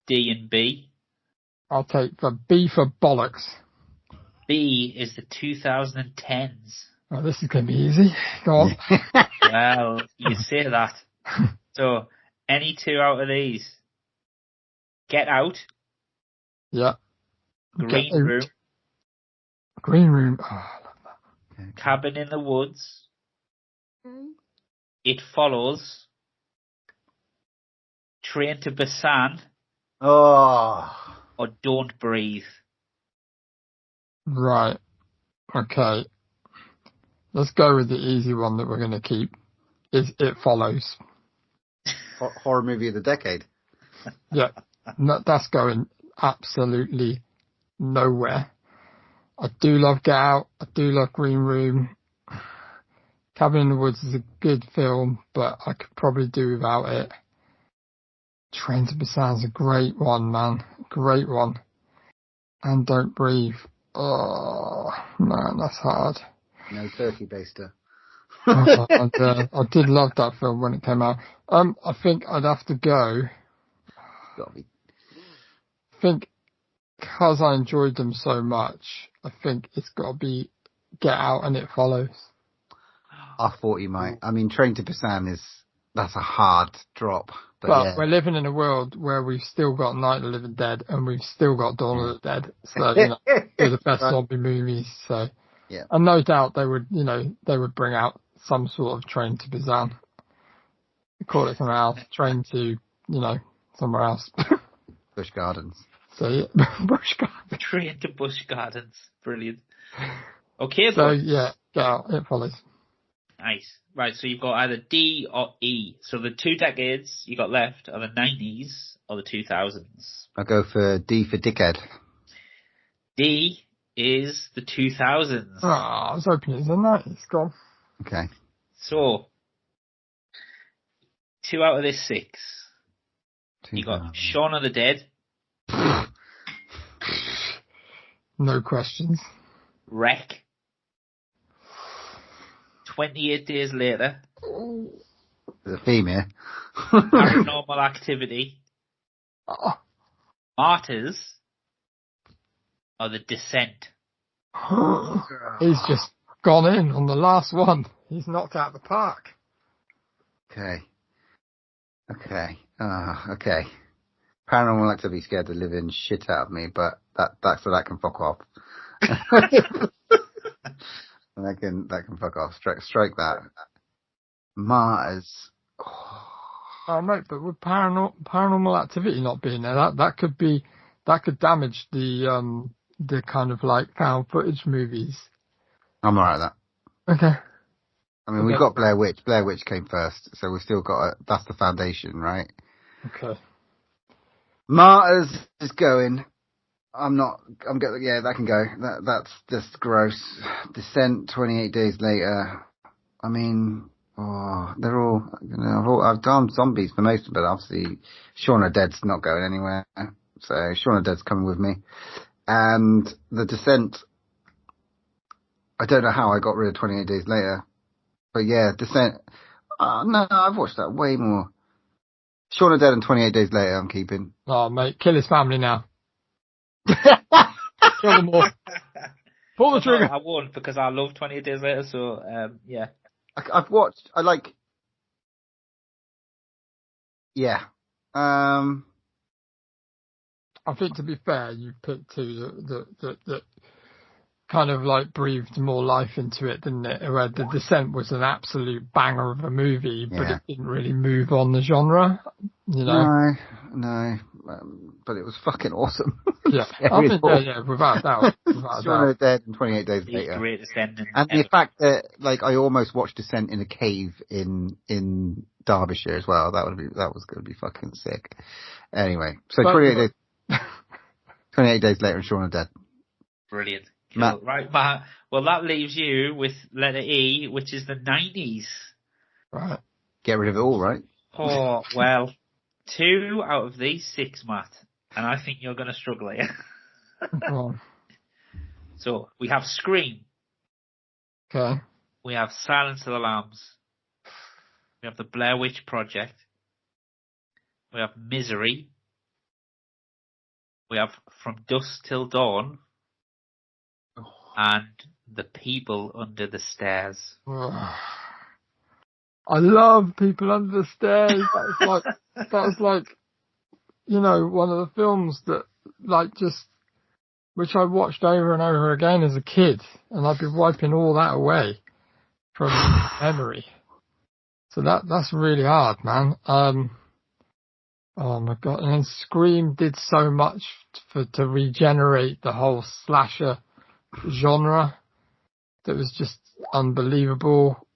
D, and B. I'll take the B for bollocks. B is the 2010s. Oh, this is going to be easy. Go on. Well, you say that. So, any 2 out of these. Get Out. Yeah. Green Room. Green Room. Oh, I love that. Cabin in the Woods. It Follows. Train to Busan. Oh. Or Don't Breathe. Right. Okay. Let's go with the easy one that we're going to keep. It Follows. Horror movie of the decade. Yeah. No, that's going absolutely nowhere. I do love Get Out. I do love Green Room. Cabin in the Woods is a good film, but I could probably do without it. Train to Busan's a great one, man. Great one. And Don't Breathe. Oh, man, that's hard. No turkey baster. I did love that film when it came out. I think I'd have to go. Gotta be. I think because I enjoyed them so much, I think it's got to be Get Out and It Follows. I thought you might. I mean, Train to Busan that's a hard drop. But yeah. We're living in a world where we've still got Night of the Living Dead and we've still got Dawn of the Dead. So, they're the best zombie movies. So, yeah. And no doubt they would bring out some sort of Train to Busan. Call it somewhere else. Train to, somewhere else. Busch Gardens. So, yeah, Busch Gardens. Train to Busch Gardens. Brilliant. Okay, so yeah, Get Out, It Follows. Nice. Right, so you've got either D or E. So the 2 decades you got left are the 90s or the 2000s. I'll go for D for dickhead. D is the 2000s. Oh, I was hoping it was the 90s. Go on. Okay. So, 2 out of this 6. You got Shaun of the Dead. No questions. Wreck. 28 Days Later, There's a theme here. Paranormal Activity, Martyrs, or The Descent. He's just gone in on the last one. He's knocked out the park. Okay. Okay. Paranormal Activity scared the living shit out of me, but that can fuck off. that can fuck off. Strike that. Martyrs. Oh mate, but with Paranormal Activity not being there, that could damage the kind of like found footage movies. I'm alright with that. Okay. I mean, we've got Blair Witch. Blair Witch came first, so we've still got that's the foundation, right? Okay. Martyrs is going. That can go. That's just gross. Descent, 28 Days Later. I mean, they're all, I've done zombies for most of it, obviously. Shaun of the Dead's not going anywhere. So Shaun of the Dead's coming with me. And The Descent, I don't know how I got rid of 28 Days Later. But yeah, Descent, no, I've watched that way more. Shaun of the Dead and 28 Days Later I'm keeping. Oh mate, kill his family now. Kill them all. Pull the trigger. I won't, because I love 28 Days Later, so, yeah. Yeah. I think, to be fair, you picked two that kind of like breathed more life into it, didn't it? Where The Descent was an absolute banger of a movie, but it didn't really move on the genre, you know? No. But it was fucking awesome. Yeah, I think, without a doubt. Shaun of the Dead and 28 Days Later. Greatest ending. And the fact that, like, I almost watched Descent in a cave in Derbyshire as well. That was going to be fucking sick. Anyway, so 28 Days Later and Shaun of the Dead. Brilliant. Cool. Right, Matt. Well, that leaves you with letter E, which is the 90s. Right. Get rid of it all, right? Oh, well, 2 out of these 6, Matt. And I think you're going to struggle here. So, we have Scream. Okay. We have Silence of the Lambs. We have The Blair Witch Project. We have Misery. We have From Dusk Till Dawn. And The People Under the Stairs. I love People Under the Stairs. That was like, you know, one of the films that, like, which I watched over and over again as a kid, and I've been wiping all that away from memory. So that's really hard, man. Oh my god! And then Scream did so much to regenerate the whole slasher genre that was just unbelievable.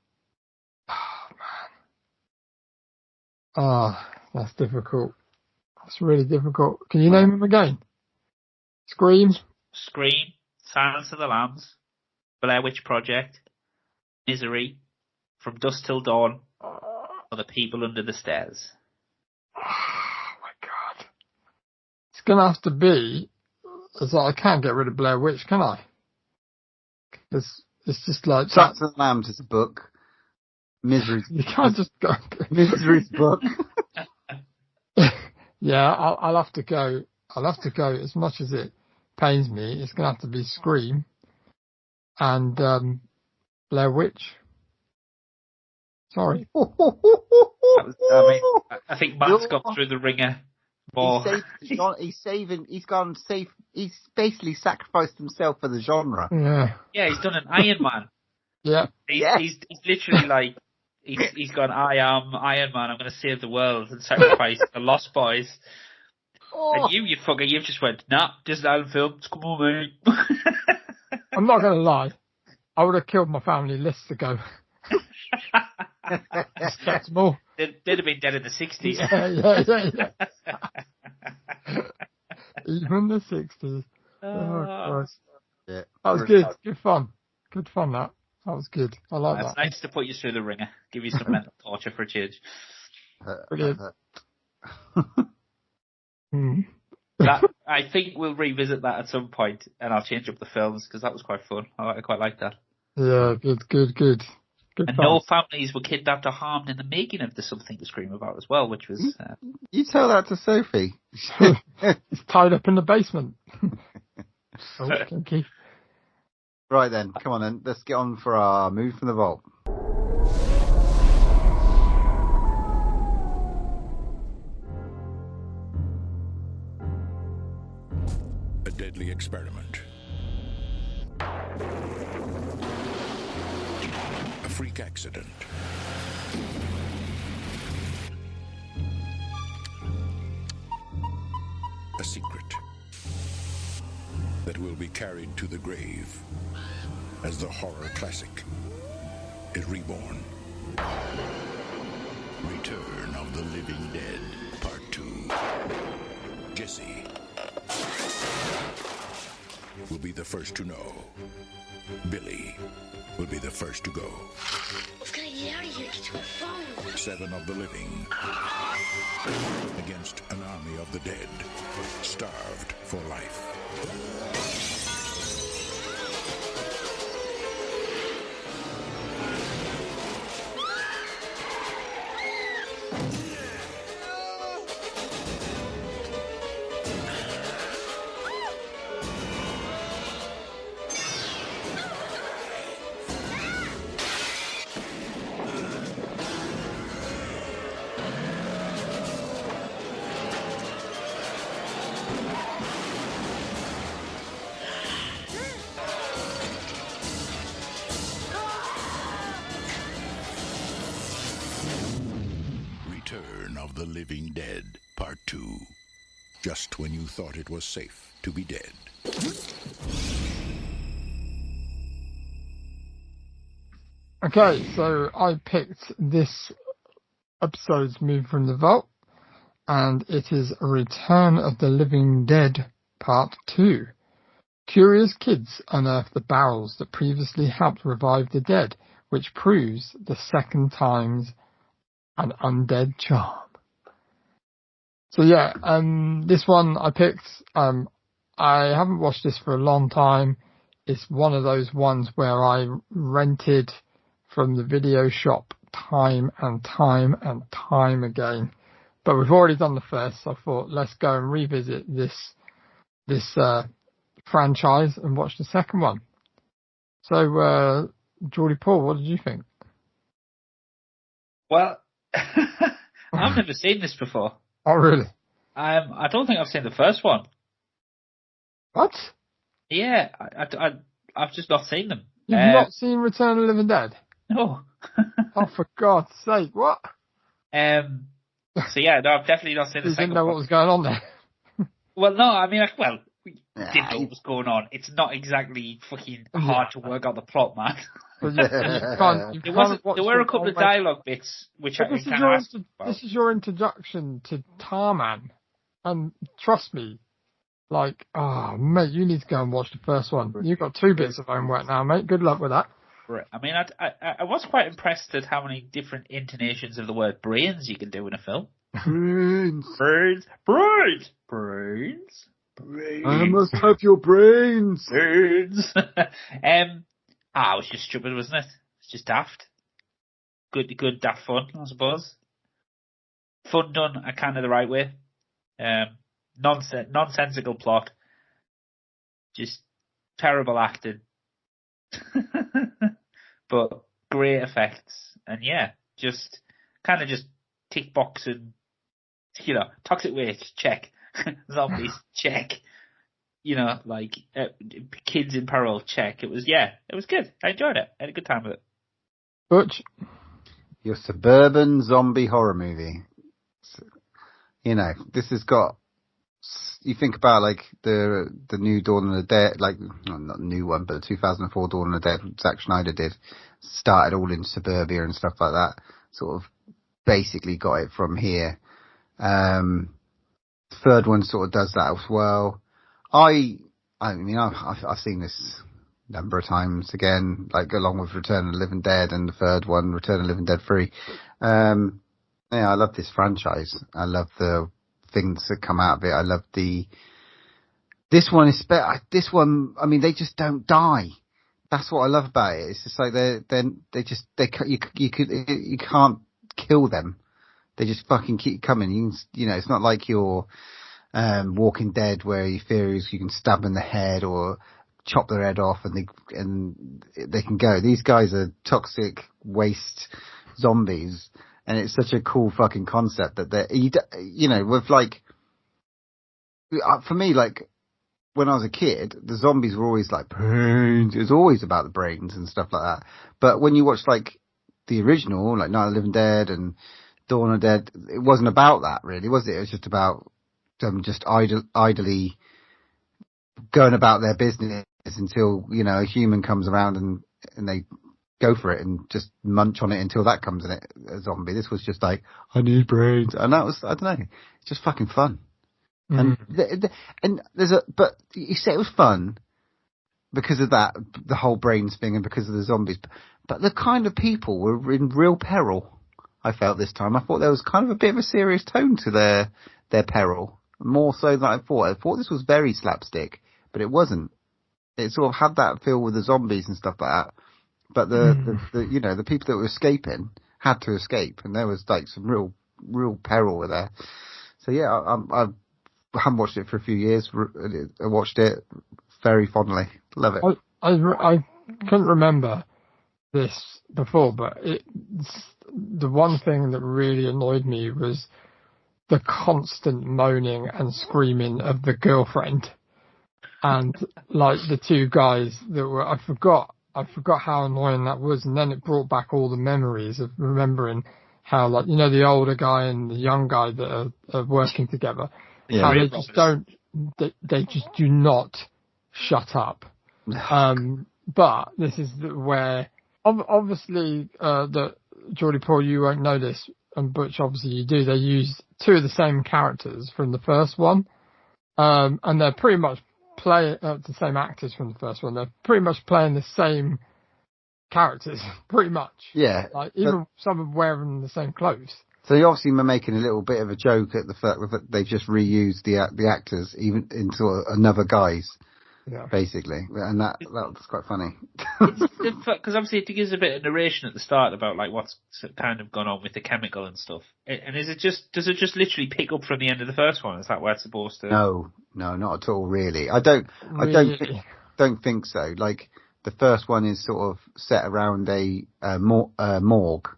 Oh man. Oh, that's difficult. That's really difficult. Can you name them again? Scream, Silence of the Lambs, Blair Witch Project, Misery, From Dusk Till Dawn, or The People Under the Stairs. Oh my god. It's gonna have to be, I can't get rid of Blair Witch, can I? It's just like Silence of the Lambs is a book. Misery's you can't just go. Misery's book. Yeah, I'll have to go. As much as it pains me, it's gonna have to be Scream and Blair Witch. Sorry. I think Matt's got through the ringer. He's basically sacrificed himself for the genre. Yeah, he's done an Iron Man. Yeah. He's literally like, he's gone, I am Iron Man, I'm going to save the world and sacrifice the Lost Boys. And you fucker, you've just went, nah, just Alan Films, come on, mate. I'm not going to lie. I would have killed my family lists ago. That's more. They'd have been dead in the 60s. Yeah. Even the 60s. Oh, Christ. Yeah. That was good. Good fun. Good fun, that. That was good. I like that. It's nice to put you through the ringer. Give you some mental torture for a change. Brilliant. I think we'll revisit that at some point, and I'll change up the films, because that was quite fun. I quite like that. Yeah, good. Good And fun. no families were kidnapped or harmed in the making of the Something to Scream About as well, which was... You tell that to Sophie. It's tied up in the basement. Oh, kinky. Right then, come on then. Let's get on for our move from the vault. A deadly experiment. A freak accident. A secret that will be carried to the grave as the horror classic is reborn. Return of the Living Dead, Part 2. Jesse will be the first to know. Billy will be the first to go. We've got to get out of here. Get to a phone. 7 of the living against an army of the dead, starved for life. Return of the Living Dead, Part 2. Just when you thought it was safe to be dead. Okay, so I picked this episode's move from the vault, and it is Return of the Living Dead Part 2. Curious kids unearth the barrels that previously helped revive the dead, which proves the second time's an undead charm. So yeah, this one I picked. I haven't watched this for a long time. It's one of those ones where I rented from the video shop time and time and time again. But we've already done the first, so I thought let's go and revisit this franchise and watch the second one. So, Geordie Paul, what did you think? Well, I've never seen this before. Oh, really? I don't think I've seen the first one. What? Yeah, I've just not seen them. You've not seen Return of the Living Dead? No. Oh, for God's sake, what? So yeah, no, I've definitely not seen the You second didn't know one. what was going on there. Well, no, I mean, we did know what was going on. It's not exactly fucking hard to work out the plot, man. There were a couple of dialogue bits which I kind of asked about. This is your introduction to Tarman, and trust me, like, oh mate, you need to go and watch the first one. You've got 2 bits of homework now, mate. Good luck with that. Right. I mean, I was quite impressed at how many different intonations of the word brains you can do in a film. Brains. I must have your brains. Brains. It was just stupid, wasn't it? It's just daft. Good daft fun, I suppose. Fun done kind of the right way. Nonsensical plot. Just terrible acting. But great effects. And yeah, just kind of just tick boxing, toxic waste, check. Zombies, check. Like kids in peril, check. It was good. I enjoyed it. I had a good time with it. Butch? Your suburban zombie horror movie. This has got, you think about like the new Dawn of the Dead, like, not the new one, but the 2004 Dawn of the Dead Zack Snyder did, started all in suburbia and stuff like that. Sort of basically got it from here. Third one sort of does that as well. I mean, I've seen this a number of times again, like along with Return of the Living Dead and the third one, Return of the Living Dead 3. Yeah, I love this franchise. I love the things that come out of it. I love this one is better. This one, I mean, they just don't die. That's what I love about it. It's just like you can't kill them. They just fucking keep coming. You know, it's not like your Walking Dead where you fear you can stab them in the head or chop their head off and they can go. These guys are toxic waste zombies, and it's such a cool fucking concept that you know, with like, for me, like, when I was a kid, the zombies were always like brains. It was always about the brains and stuff like that. But when you watch like the original, like Night of the Living Dead and Dawn of the Dead, it wasn't about that really, was it? It was just about them just idly going about their business until, you know, a human comes around and they go for it and just munch on it until that comes in it, a zombie. This was just like, I need brains. And that was, I don't know, it's just fucking fun. And but you say it was fun because of that, the whole brains thing, and because of the zombies. But the kind of people were in real peril. I felt this time. I thought there was kind of a bit of a serious tone to their peril, more so than I thought. I thought this was very slapstick, but it wasn't. It sort of had that feel with the zombies and stuff like that. But the you know, the people that were escaping had to escape, and there was like some real peril there. So yeah, I haven't watched it for a few years. I watched it very fondly. Love it. I couldn't remember this before, but the one thing that really annoyed me was the constant moaning and screaming of the girlfriend, and like the two guys that were. I forgot how annoying that was, and then it brought back all the memories of remembering how, like, you know, the older guy and the young guy that are working together. Yeah. How they just do not shut up. But this is where, obviously, that Geordie Paul, you won't know this, and Butch, obviously you do. They use two of the same characters from the first one, and they're pretty much the same actors from the first one. They're pretty much playing the same characters, pretty much. Yeah. Like, even some of them wearing the same clothes. So you obviously were making a little bit of a joke at the fact that they've just reused the actors even into another guise, basically, and that was quite funny. Because obviously it gives a bit of narration at the start about like what's kind of gone on with the chemical and stuff. And does it just literally pick up from the end of the first one? Is that where it's supposed to? No, not at all. Really, I don't think so. Like, the first one is sort of set around a morgue.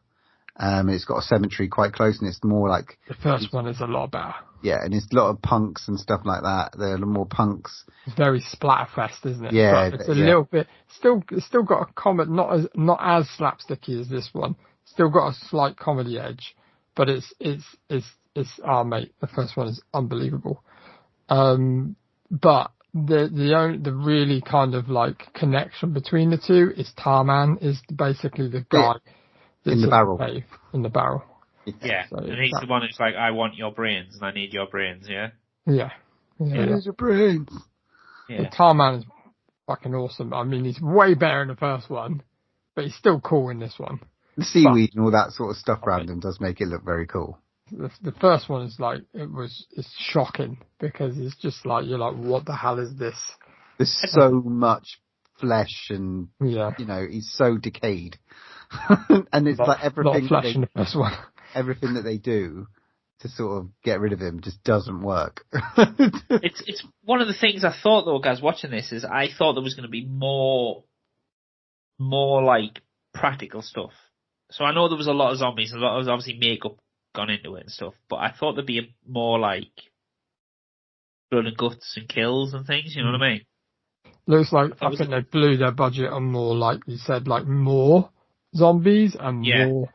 It's got a cemetery quite close, and it's more like... The first one is a lot better. Yeah, and it's a lot of punks and stuff like that. There are more punks. It's very splatterfest, isn't it? Yeah. But it's a little bit... It's still got a comedy, not as slapsticky as this one. Still got a slight comedy edge, but it's mate, the first one is unbelievable. But the really kind of like connection between the two is Tarman is basically the guy... In the barrel. In the barrel. Yeah, so and he's the one who's like, I want your brains and I need your brains, yeah? Yeah. Where's your brains? Yeah. Tarman is fucking awesome. I mean, he's way better in the first one, but he's still cool in this one. The seaweed and all that sort of stuff around him does make it look very cool. The first one is like, it's shocking because it's just like, you're like, what the hell is this? There's so much flesh and, you know, he's so decayed. And it's like everything everything that they do to sort of get rid of him just doesn't work. It's one of the things I thought though, guys, watching this, is I thought there was going to be more like practical stuff. So I know there was a lot of zombies, a lot of obviously makeup gone into it and stuff, but I thought there'd be more like blood and guts and kills and things. You know what I mean? Looks like I think they blew their budget on more, like you said, like more zombies and more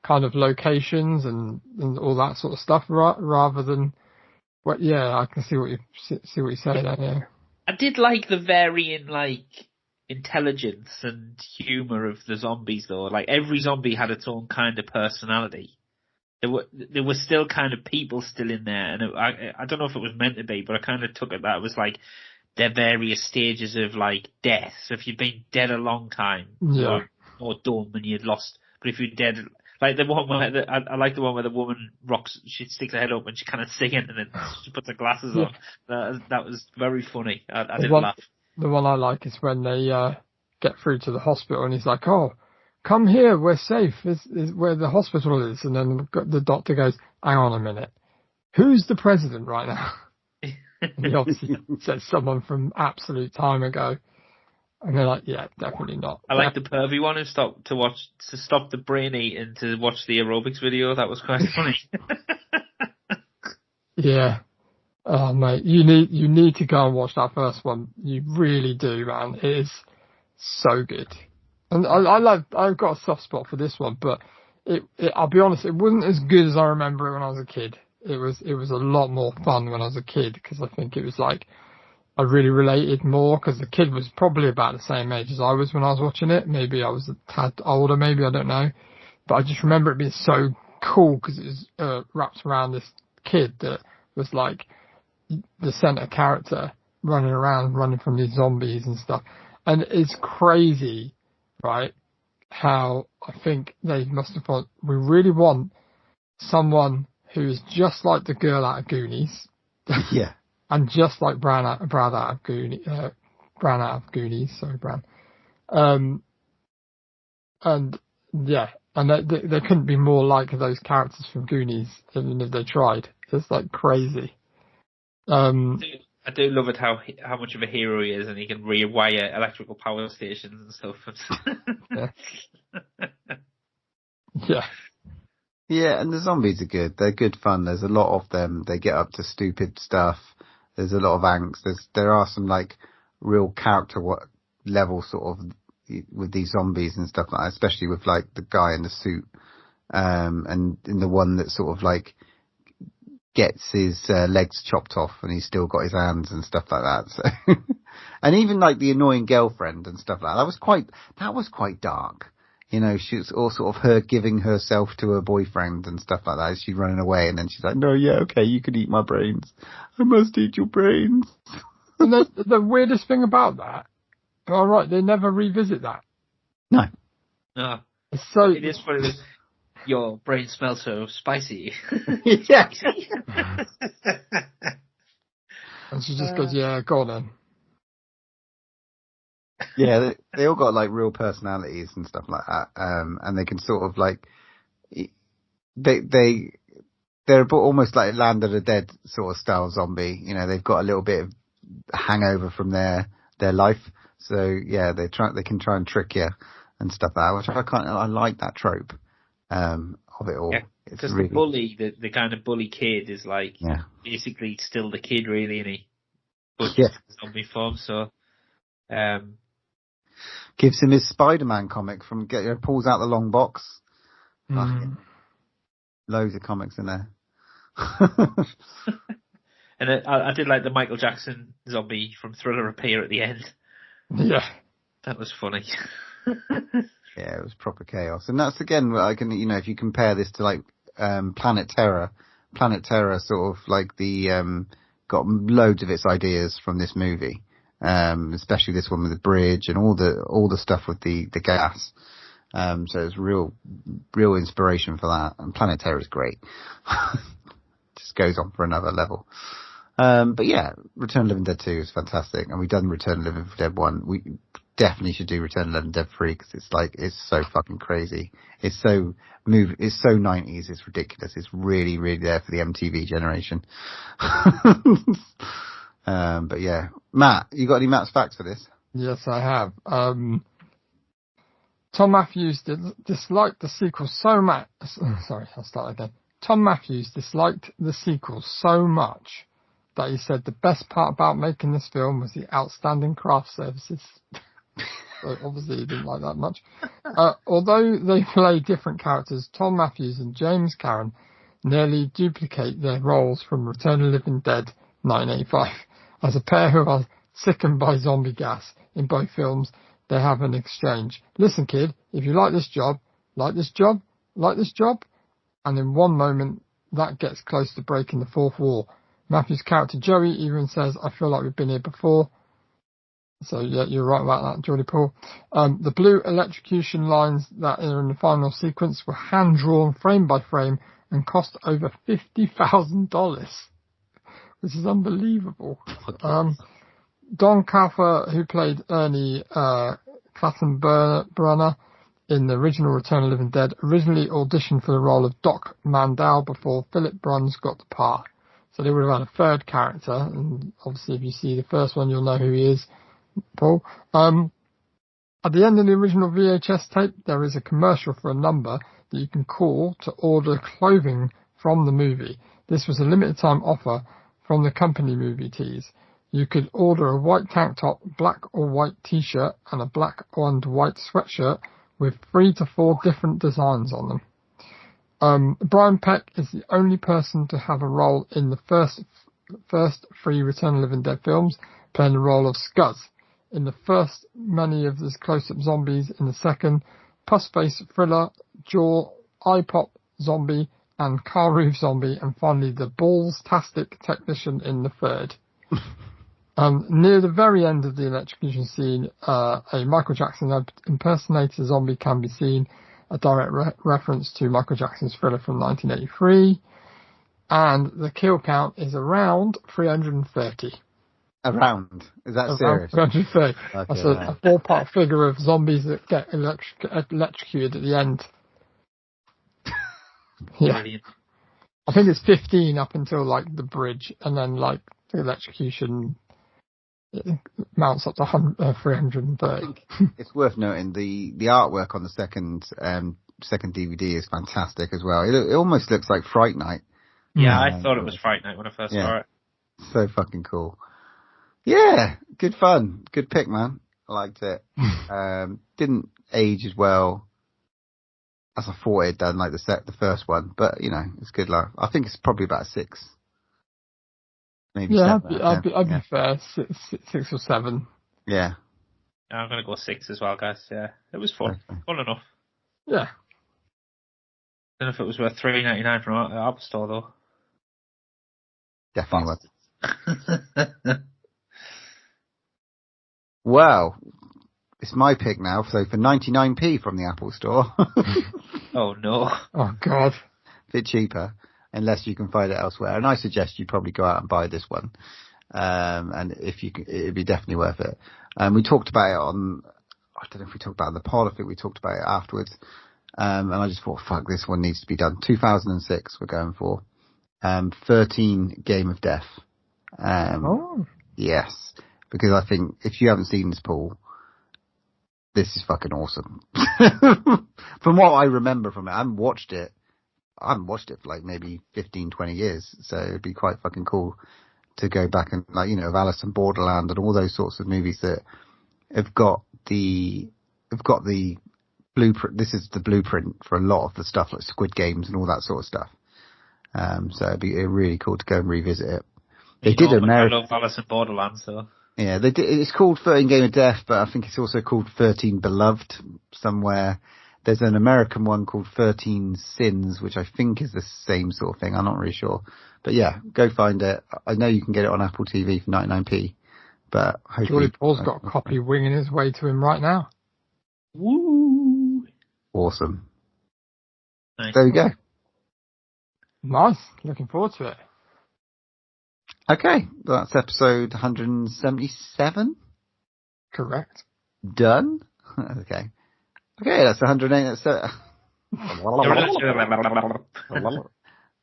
kind of locations and all that sort of stuff, rather than I can see what you're saying there. Yeah. I did like the varying like intelligence and humor of the zombies though. Like every zombie had its own kind of personality. There were still kind of people still in there, and I don't know if it was meant to be, but I kind of took it that it was like their various stages of like death. So if you've been dead a long time, or dumb and you'd lost. But if you're dead, like the one where I like the one where the woman rocks, she sticks her head up and she kind of singing and then she puts her glasses on. That was very funny. I did laugh. The one I like is when they get through to the hospital, and he's like, "Oh, come here, we're safe. This is where the hospital is." And then the doctor goes, "Hang on a minute, who's the president right now?" And he obviously says someone from absolute time ago. And they're like, "Yeah, definitely not." I like the pervy one who stopped to stop the brain eating to watch the aerobics video. That was quite funny. Yeah. Oh mate, you need to go and watch that first one. You really do, man. It is so good. And I've got a soft spot for this one, but I'll be honest, it wasn't as good as I remember it when I was a kid. It was a lot more fun when I was a kid, because I think it was like I really related more, because the kid was probably about the same age as I was when I was watching it. Maybe I was a tad older, maybe, I don't know. But I just remember it being so cool because it was wrapped around this kid that was like the centre character running from these zombies and stuff. And it's crazy, right, how I think they must have thought, we really want someone who is just like the girl out of Goonies. Yeah. And just like Bran out of Goonies, sorry, Bran. And yeah, and they couldn't be more like those characters from Goonies, even if they tried. It's like crazy. I do love it how much of a hero he is, and he can rewire electrical power stations and stuff. Yeah. Yeah. Yeah, and the zombies are good. They're good fun. There's a lot of them. They get up to stupid stuff. There's a lot of angst. There are some like real character level sort of with these zombies and stuff like that, especially with like the guy in the suit, and in the one that sort of like gets his legs chopped off and he's still got his hands and stuff like that. So, and even like the annoying girlfriend and stuff like that. That was quite dark. You know, she was all sort of her giving herself to her boyfriend and stuff like that. She's running away, and then she's like, "No, yeah, okay, you can eat my brains. I must eat your brains." And the weirdest thing about that, all right, they never revisit that. No. No. It's so. It is what it is. Your brain smells so spicy. Yeah. And she just goes, "Yeah, go on then." Yeah, they all got like real personalities and stuff like that, and they can sort of like they're almost like Land of the Dead sort of style zombie. You know, they've got a little bit of hangover from their life, so yeah, they can try and trick you and stuff like that, which I like that trope of it all. Yeah, because really... the bully, the kind of bully kid is like basically still the kid, really, isn't he? But just in zombie form, so. Gives him his Spider-Man comic pulls out the long box. Loads of comics in there. And I did like the Michael Jackson zombie from Thriller appear at the end. Yeah. That was funny. Yeah, it was proper chaos. And that's again, if you compare this to like Planet Terror sort of like got loads of its ideas from this movie. Especially this one with the bridge and all the stuff with the gas. So it's real inspiration for that. And Planet Terror is great. Just goes on for another level. But yeah, Return of the Living Dead 2 is fantastic. And we've done Return of the Living Dead 1. We definitely should do Return of the Living Dead 3 because it's so fucking crazy. It's so 90s. It's ridiculous. It's really, really there for the MTV generation. But yeah, Matt, you got any Matt's facts for this? Yes, I have. Tom Matthews disliked the sequel so much. Sorry, I'll start again. Tom Matthews disliked the sequel so much that he said the best part about making this film was the outstanding craft services. So obviously he didn't like that much. Although they play different characters, Tom Matthews and James Karen nearly duplicate their roles from Return of the Living Dead 1985. As a pair who are sickened by zombie gas in both films, they have an exchange. "Listen, kid, if you like this job, and in one moment, that gets close to breaking the fourth wall. Matthew's character Joey even says, "I feel like we've been here before." So yeah, you're right about that, Geordie Paul. The blue electrocution lines that are in the final sequence were hand-drawn frame by frame and cost over $50,000. Which is unbelievable. Don Calfer, who played Ernie Clattenburner in the original Return of the Living Dead, originally auditioned for the role of Doc Mandel before Philip Bruns got the part. So they would have had a third character, and obviously if you see the first one, you'll know who he is, Paul. At the end of the original VHS tape, there is a commercial for a number that you can call to order clothing from the movie. This was a limited time offer from the company movie tease. You could order a white tank top, black or white t-shirt, and a black and white sweatshirt with 3 to 4 different designs on them. Brian Peck is the only person to have a role in the first 3 Return of the Living Dead films, playing the role of Scuzz. In the first, many of the close-up zombies. In the second, Puss-Face Thriller, Jaw, Eye-Pop Zombie, and Car Roof Zombie, and finally the Balls-tastic Technician in the third. Near the very end of the electrocution scene, a Michael Jackson impersonator zombie can be seen, a direct reference to Michael Jackson's Thriller from 1983, and the kill count is around 330. Around? Is that serious? 330. Okay, That's a ballpark figure of zombies that get electrocuted at the end. Yeah. I think it's 15 up until like the bridge, and then like the electrocution mounts up to 330. It's worth noting the artwork on the second DVD is fantastic as well. It almost looks like Fright Night. Yeah, I thought it was Fright Night when I first saw it. So fucking cool. Yeah, good fun. Good pick, man. I liked it. Didn't age as well as I thought it'd done, like the first one, but you know, it's good laugh. I think it's probably about a 6. Maybe 7. I'd be fair, 6 or 7. Yeah. I'm gonna go 6 as well, guys. Yeah, it was fun. Okay. Fun enough. Yeah. Don't know if it was worth $3.99 from the Apple Store though. Definitely worth. Well, it's my pick now. So for 99p from the Apple Store. Oh no! Oh god! A bit cheaper, unless you can find it elsewhere. And I suggest you probably go out and buy this one. And if you can, it'd be definitely worth it. We talked about it on. I don't know if we talked about it in the pod. I think we talked about it afterwards. And I just thought, fuck, this one needs to be done. 2006, we're going for. 13 Game of Death. Yes. Because I think if you haven't seen this, Paul, this is fucking awesome. From what I remember from it, I haven't watched it for like maybe 15, 20 years. So it'd be quite fucking cool to go back and, like, you know, of Alice in Borderland and all those sorts of movies that have got the blueprint. This is the blueprint for a lot of the stuff like Squid Games and all that sort of stuff. So it'd be really cool to go and revisit it. They did American. I love Alice in Borderland, so. Yeah, they did. It's called 13 Game of Death, but I think it's also called 13 Beloved somewhere. There's an American one called 13 Sins, which I think is the same sort of thing. I'm not really sure. But yeah, go find it. I know you can get it on Apple TV for 99p. But hopefully... Paul's got a copy winging his way to him right now. Woo! Awesome. Nice. There we go. Nice. Looking forward to it. Okay, that's episode 177. Correct. Done. Okay, that's 108.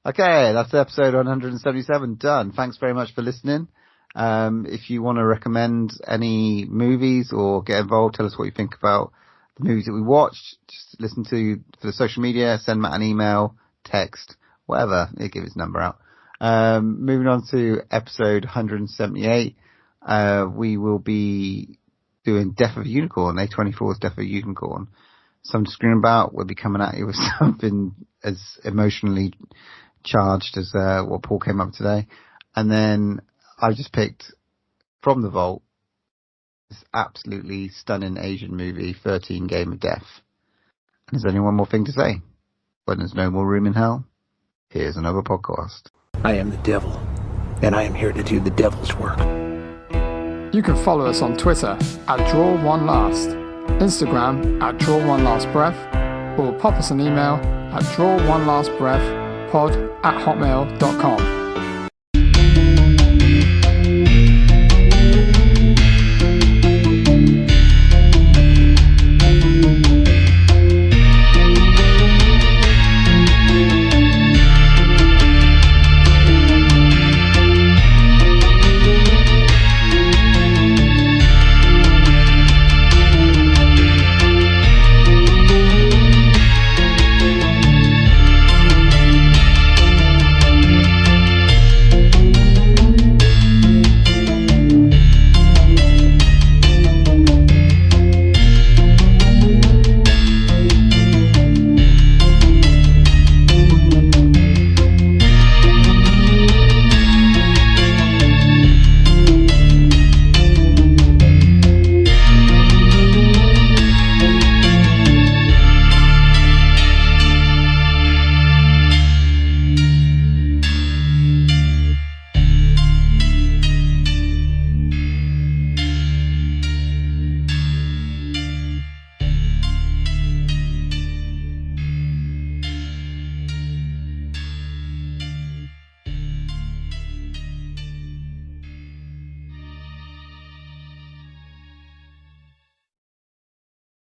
Okay, that's episode 177. Done. Thanks very much for listening. If you want to recommend any movies or get involved, tell us what you think about the movies that we watched. Just listen to for the social media. Send Matt an email, text, whatever. He'll give his number out. Moving on to episode 178, we will be doing Death of a Unicorn, A24's Death of a Unicorn. Something to scream about. We'll be coming at you with something as emotionally charged as what Paul came up with today. And then I just picked from the vault this absolutely stunning Asian movie, 13 Game of Death. And there's only one more thing to say. When there's no more room in hell, here's another podcast. I am the devil, and I am here to do the devil's work. You can follow us on Twitter @DrawOneLast, Instagram @DrawOneLastBreath, or pop us an email at drawnelastbreathpod@hotmail.com.